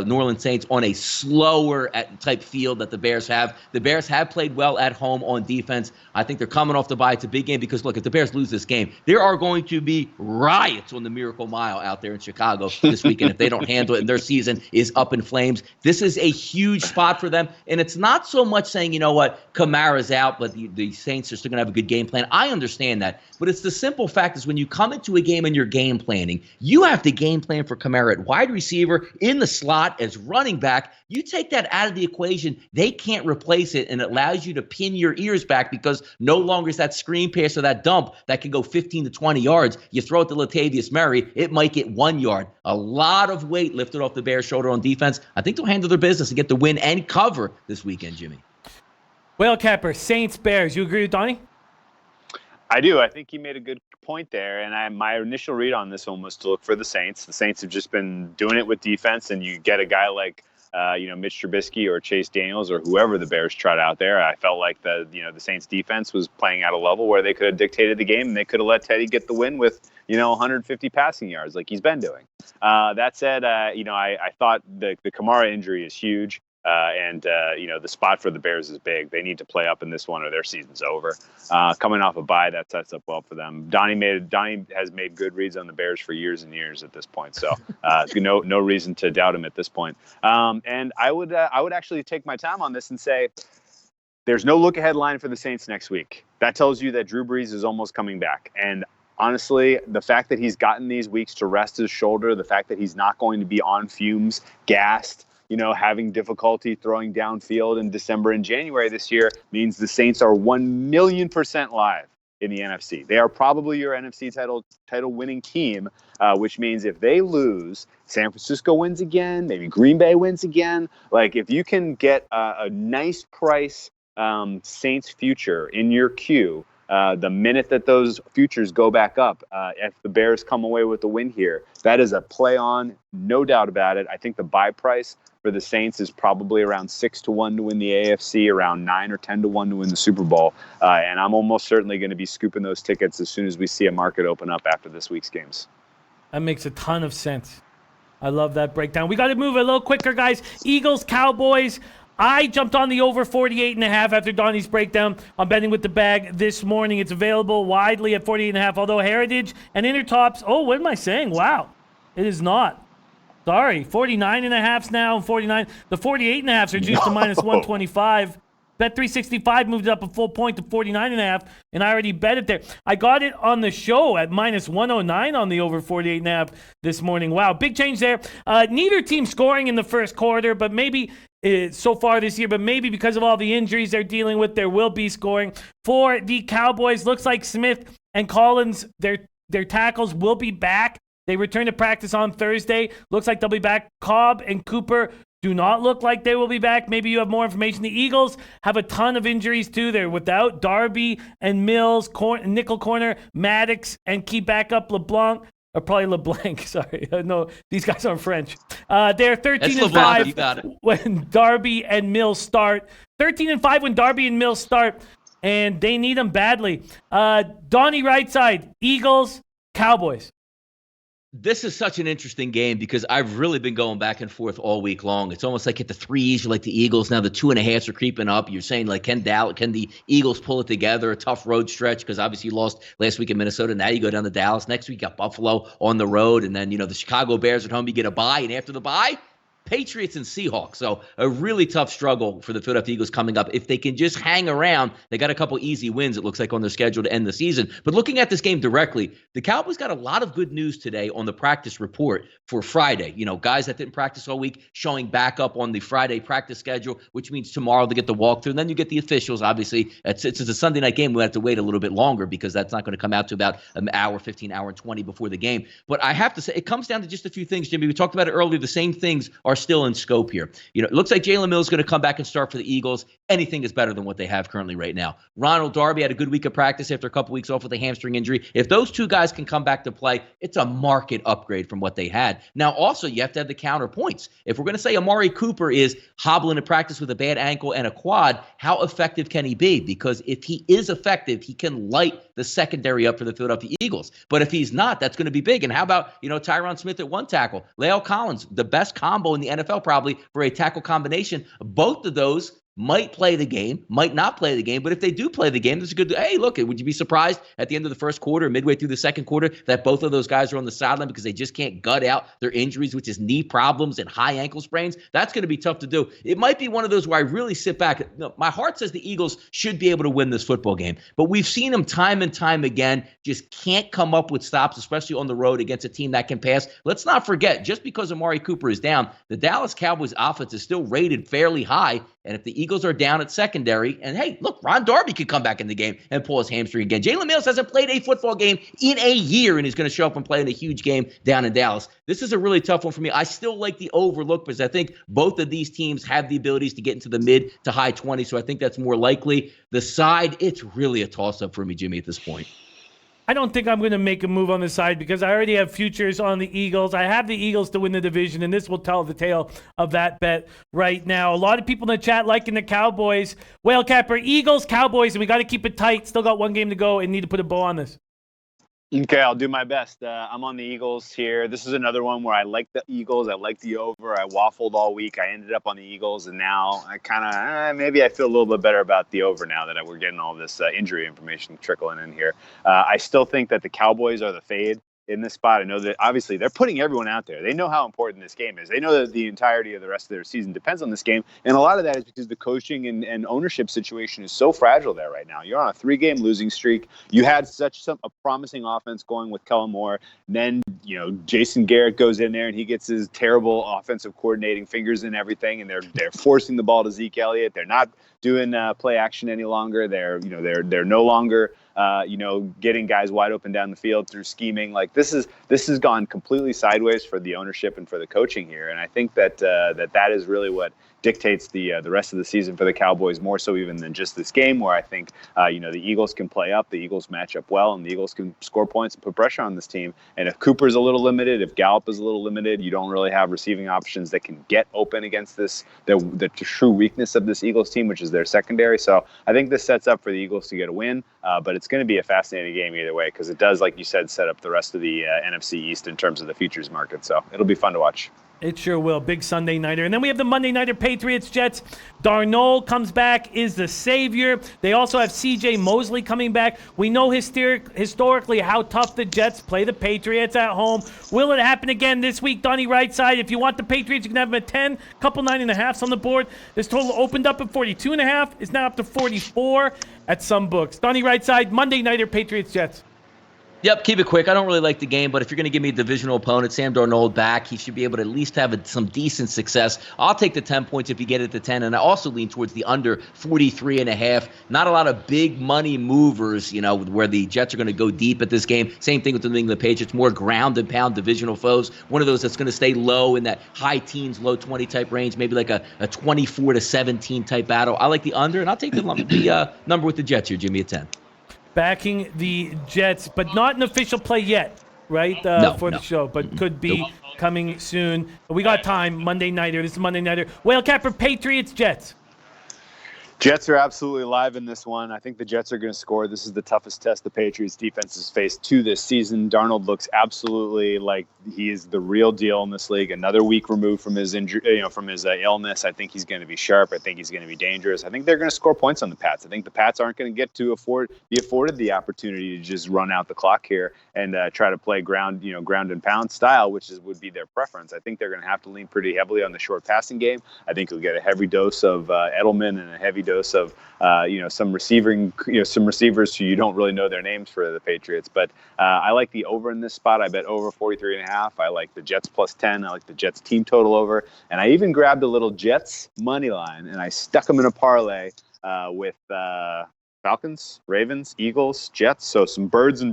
New Orleans Saints on a slower type field that the Bears have. The Bears have played well at home on defense. I think they're coming off the bye. It's a big game because, look, if the Bears lose this game, there are going to be riots on the Miracle Mile out there in Chicago this weekend if they don't handle it, and their season is up in flames. This is a huge spot for them, and it's not so much saying, Kamara's out, but the Saints are still going to have a good game plan. I understand that, but it's the simple fact is when you come into a game and you're game planning, you have to game plan for Kamara at wide receiver, in the slot, as running back. You take that out of the equation, they can't replace it, and it allows you to pin your ears back, because no longer is that screen pass or that dump that can go 15 to 20 yards. You throw it to Latavius Murray, it might get 1 yard. A lot of weight lifted off the Bears' shoulder on defense. I think they'll handle their business and get the win and cover this weekend, Jimmy. Whale Capper, Saints, Bears. You agree with Donnie? I do. I think he made a good point there. And my initial read on this one was to look for the Saints. The Saints have just been doing it with defense, and you get a guy like Mitch Trubisky or Chase Daniels or whoever the Bears tried out there. I felt like the Saints defense was playing at a level where they could have dictated the game, and they could have let Teddy get the win with 150 passing yards like he's been doing. That said, I thought the Kamara injury is huge. The spot for the Bears is big. They need to play up in this one or their season's over. Coming off a bye, that sets up well for them. Donnie has made good reads on the Bears for years and years at this point, so no reason to doubt him at this point. And I would actually take my time on this and say there's no look-ahead line for the Saints next week. That tells you that Drew Brees is almost coming back. And honestly, the fact that he's gotten these weeks to rest his shoulder, the fact that he's not going to be on fumes, gassed, having difficulty throwing downfield in December and January this year means the Saints are 1,000,000% live in the NFC. They are probably your NFC title winning team, which means if they lose, San Francisco wins again, maybe Green Bay wins again. Like if you can get a nice price Saints future in your queue, the minute that those futures go back up, if the Bears come away with the win here, that is a play on, no doubt about it. I think the buy price for the Saints is probably around 6-1 to win the AFC, around 9 or 10-1 to win the Super Bowl. And I'm almost certainly going to be scooping those tickets as soon as we see a market open up after this week's games. That makes a ton of sense. I love that breakdown. We got to move a little quicker, guys. Eagles, Cowboys. I jumped on the over 48.5 after Donnie's breakdown. I'm betting with the bag this morning. It's available widely at 48.5, although Heritage and Intertops, what am I saying? Wow. It is not. Sorry, 49.5s now and 49. The 48.5s are juiced to minus 125. Bet 365 moved it up a full point to 49.5, and I already bet it there. I got it on the show at minus 109 on the over 48.5 this morning. Wow, big change there. Neither team scoring in the first quarter, but maybe so far this year, but maybe because of all the injuries they're dealing with, there will be scoring. For the Cowboys, looks like Smith and Collins, their tackles will be back. They return to practice on Thursday. Looks like they'll be back. Cobb and Cooper do not look like they will be back. Maybe you have more information. The Eagles have a ton of injuries too. They're without Darby and Mills, nickel corner, Maddox, and key backup LeBlanc. Or probably LeBlanc, sorry. No, these guys aren't French. They're 13-5 when Darby and Mills start. 13-5 when Darby and Mills start, and they need them badly. Donnie Rightside, Eagles, Cowboys. This is such an interesting game because I've really been going back and forth all week long. It's almost like at the 3s, you're like the Eagles. Now the 2.5s are creeping up. You're saying, like, can the Eagles pull it together? A tough road stretch because obviously you lost last week in Minnesota. Now you go down to Dallas. Next week you got Buffalo on the road. And then, the Chicago Bears at home, you get a bye. And after the bye, Patriots and Seahawks. So a really tough struggle for the Philadelphia Eagles coming up. If they can just hang around, they got a couple easy wins, it looks like, on their schedule to end the season. But looking at this game directly, the Cowboys got a lot of good news today on the practice report for Friday. Guys that didn't practice all week showing back up on the Friday practice schedule, which means tomorrow they get the walkthrough. And then you get the officials, obviously. It's a Sunday night game. We have to wait a little bit longer because that's not going to come out to about an hour, 15, hour, and 20 before the game. But I have to say, it comes down to just a few things, Jimmy. We talked about it earlier. The same things are still in scope here. It looks like Jalen Mills is going to come back and start for the Eagles. Anything is better than what they have currently right now. Ronald Darby had a good week of practice after a couple weeks off with a hamstring injury. If those two guys can come back to play, it's a market upgrade from what they had. Now, also, you have to have the counterpoints. If we're going to say Amari Cooper is hobbling to practice with a bad ankle and a quad, how effective can he be? Because if he is effective, he can light the secondary up for the Philadelphia Eagles. But if he's not, that's going to be big. And how about, Tyron Smith at one tackle, La'el Collins, the best combo in the NFL probably for a tackle combination. Both of those might play the game, might not play the game, but if they do play the game, there's a good, hey, look, would you be surprised at the end of the first quarter, midway through the second quarter, that both of those guys are on the sideline because they just can't gut out their injuries, which is knee problems and high ankle sprains? That's going to be tough to do. It might be one of those where I really sit back. My heart says the Eagles should be able to win this football game, but we've seen them time and time again just can't come up with stops, especially on the road against a team that can pass. Let's not forget, just because Amari Cooper is down, the Dallas Cowboys offense is still rated fairly high. And if the Eagles are down at secondary, and hey, look, Ron Darby could come back in the game and pull his hamstring again. Jalen Mills hasn't played a football game in a year, and he's going to show up and play in a huge game down in Dallas. This is a really tough one for me. I still like the overlook because I think both of these teams have the abilities to get into the mid to high 20s, so I think that's more likely. The side, it's really a toss-up for me, Jimmy, at this point. I don't think I'm going to make a move on the side because I already have futures on the Eagles. I have the Eagles to win the division, and this will tell the tale of that bet right now. A lot of people in the chat liking the Cowboys. Whale Capper, Eagles, Cowboys, and we got to keep it tight. Still got one game to go and need to put a bow on this. Okay, I'll do my best. I'm on the Eagles here. This is another one where I like the Eagles. I like the over. I waffled all week. I ended up on the Eagles, and now I kind of maybe I feel a little bit better about the over now that we're getting all this injury information trickling in here. I still think that the Cowboys are the fade in this spot. I know that obviously they're putting everyone out there. They know how important this game is. They know that the entirety of the rest of their season depends on this game. And a lot of that is because the coaching and ownership situation is so fragile there right now. You're on a 3-game losing streak. You had a promising offense going with Kellen Moore. And then, Jason Garrett goes in there and he gets his terrible offensive coordinating fingers and everything. And they're forcing the ball to Zeke Elliott. They're not doing play action any longer. They're no longer getting guys wide open down the field through scheming. Like this has gone completely sideways for the ownership and for the coaching here. And I think that is really what dictates the rest of the season for the Cowboys, more so even than just this game, where I think the Eagles can play up, the Eagles match up well, and the Eagles can score points and put pressure on this team. And if Cooper's a little limited, if Gallup is a little limited, you don't really have receiving options that can get open against the true weakness of this Eagles team, which is their secondary. So I think this sets up for the Eagles to get a win, but it's going to be a fascinating game either way, because it does, like you said, set up the rest of the NFC East in terms of the futures market. So it'll be fun to watch. It sure will. Big Sunday nighter. And then we have the Monday nighter Patriots Jets. Darnold comes back, is the savior. They also have C.J. Mosley coming back. We know historically how tough the Jets play the Patriots at home. Will it happen again this week? Donnie Rightside, if you want the Patriots, you can have them at 10. Couple 9.5s on the board. This total opened up at 42.5. It's now up to 44 at some books. Donnie Rightside, Monday nighter Patriots Jets. Yep, keep it quick. I don't really like the game, but if you're going to give me a divisional opponent, Sam Darnold back, he should be able to at least have some decent success. I'll take the 10 points if you get it to 10, and I also lean towards the under 43.5. Not a lot of big money movers, where the Jets are going to go deep at this game. Same thing with the New England Patriots, more ground and pound divisional foes. One of those that's going to stay low in that high teens, low 20 type range, maybe like a 24-17 type battle. I like the under, and I'll take the number with the Jets here, Jimmy, at 10. Backing the Jets, but not an official play yet, right? For the show, but could be coming soon. We got time. Monday nighter. This is Monday nighter. Whale Capper, Patriots, Jets. Jets are absolutely live in this one. I think the Jets are going to score. This is the toughest test the Patriots defense has faced to this season. Darnold looks absolutely like he is the real deal in this league. Another week removed from his injury, from his illness. I think he's going to be sharp. I think he's going to be dangerous. I think they're going to score points on the Pats. I think the Pats aren't going to get to be afforded the opportunity to just run out the clock here and try to play ground and pound style, which would be their preference. I think they're going to have to lean pretty heavily on the short passing game. I think you'll get a heavy dose of Edelman and a heavy dose of some receivers who you don't really know their names for the Patriots. But I like the over in this spot. I bet over 43.5. I like the Jets plus 10. I like the Jets team total over. And I even grabbed a little Jets money line and I stuck them in a parlay with Falcons, Ravens, Eagles, Jets. So some birds and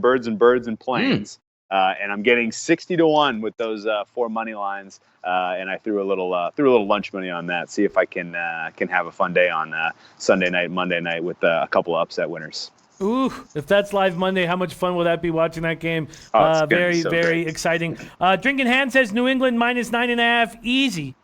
planes. And I'm getting 60-1 with those 4 money lines. And I threw a little lunch money on that. See if I can have a fun day on Sunday night, Monday night with a couple of upset winners. Ooh, if that's live Monday, how much fun will that be watching that game? Very exciting. Drinking Hand says New England minus 9.5, easy.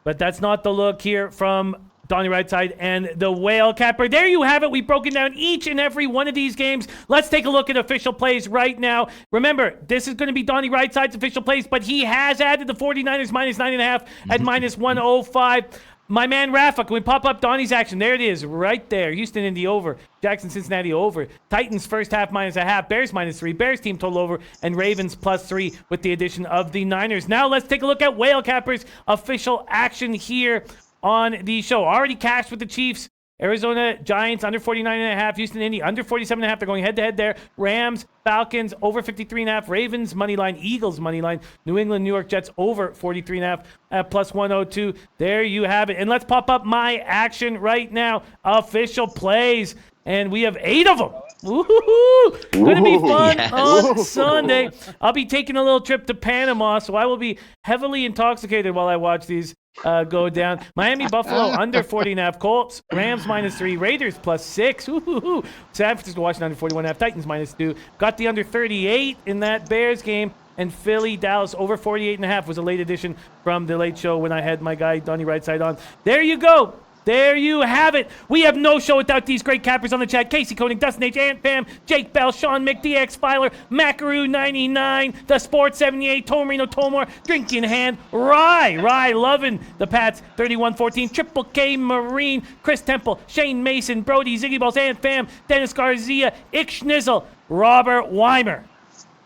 But that's not the look here from Donnie Rightside and the Whale Capper. There you have it. We've broken down each and every one of these games. Let's take a look at official plays right now. Remember, this is going to be Donnie Rightside's official plays, but he has added the 49ers minus 9.5 at minus 105. My man Rafa, can we pop up Donnie's action? There it is, right there. Houston, Indy over. Jackson, Cincinnati over. Titans first half minus a half. Bears minus 3. Bears team total over. And Ravens plus 3 with the addition of the Niners. Now let's take a look at Whale Capper's official action here on the show. Already cashed with the Chiefs. Arizona Giants under 49.5. Houston Indy under 47.5. They're going head-to-head there. Rams, Falcons over 53.5. Ravens money line. Eagles money line. New England, New York Jets over 43.5 at plus 102. There you have it. And let's pop up my action right now. Official plays. And we have 8 of them. Woohoo! Going to be fun on Sunday. I'll be taking a little trip to Panama, so I will be heavily intoxicated while I watch these go down. Miami, Buffalo under 40.5. Colts, Rams minus 3. Raiders plus 6. Woohoo! San Francisco, Washington under 41.5. Titans minus 2. Got the under 38 in that Bears game. And Philly, Dallas over 48.5 was a late addition from the late show when I had my guy Donnie Rightside on. There you go. There you have it. We have no show without these great cappers on the chat. Casey Koenig, Dustin H, Ant Pam, Jake Bell, Sean Mick, DX Filer, Macaroon 99, The Sport 78, Tomarino Tomor, Drinking Hand, Rye loving the Pats 31-14, Triple K Marine, Chris Temple, Shane Mason, Brody, Ziggy Balls, Ant Pam, Dennis Garcia, Ick Schnizzle, Robert Weimer,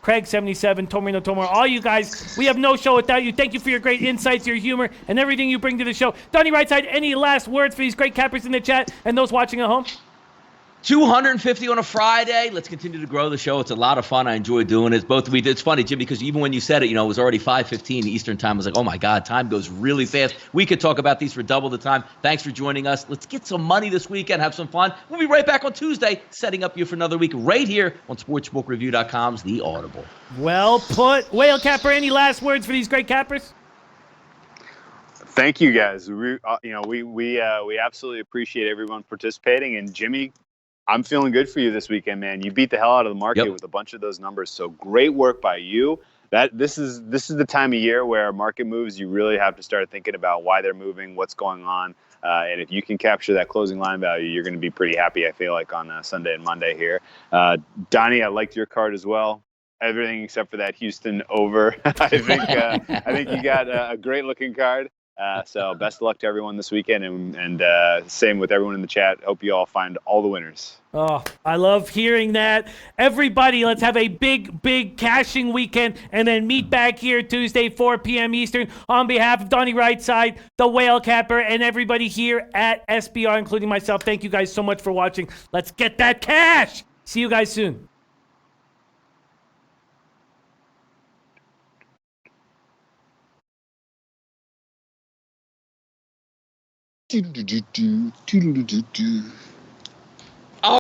Craig 77, Tomarino Tomor, all you guys, we have no show without you. Thank you for your great insights, your humor, and everything you bring to the show. Donnie Rightside, any last words for these great cappers in the chat and those watching at home? 250 on a Friday. Let's continue to grow the show. It's a lot of fun. I enjoy doing it. It's funny, Jim, because even when you said it, it was already 5:15 Eastern time. I was like, oh my God, time goes really fast. We could talk about these for double the time. Thanks for joining us. Let's get some money this weekend, have some fun. We'll be right back on Tuesday, setting up you for another week right here on sportsbookreview.com's The Audible. Well put. Whale Capper, any last words for these great cappers? Thank you, guys. We absolutely appreciate everyone participating. And Jimmy, I'm feeling good for you this weekend, man. You beat the hell out of the market with a bunch of those numbers. So great work by you. This is the time of year where market moves. You really have to start thinking about why they're moving, what's going on, and if you can capture that closing line value, you're going to be pretty happy. I feel like on Sunday and Monday here. Donnie, I liked your card as well. Everything except for that Houston over. I think you got a great looking card. So best of luck to everyone this weekend, and same with everyone in the chat. Hope you all find all the winners. Oh, I love hearing that. Everybody, let's have a big cashing weekend and then meet back here Tuesday, 4 p.m. Eastern. On behalf of Donnie Rightside, the Whale Capper, and everybody here at SBR, including myself, thank you guys so much for watching. Let's get that cash. See you guys soon. Do do do do do do do do.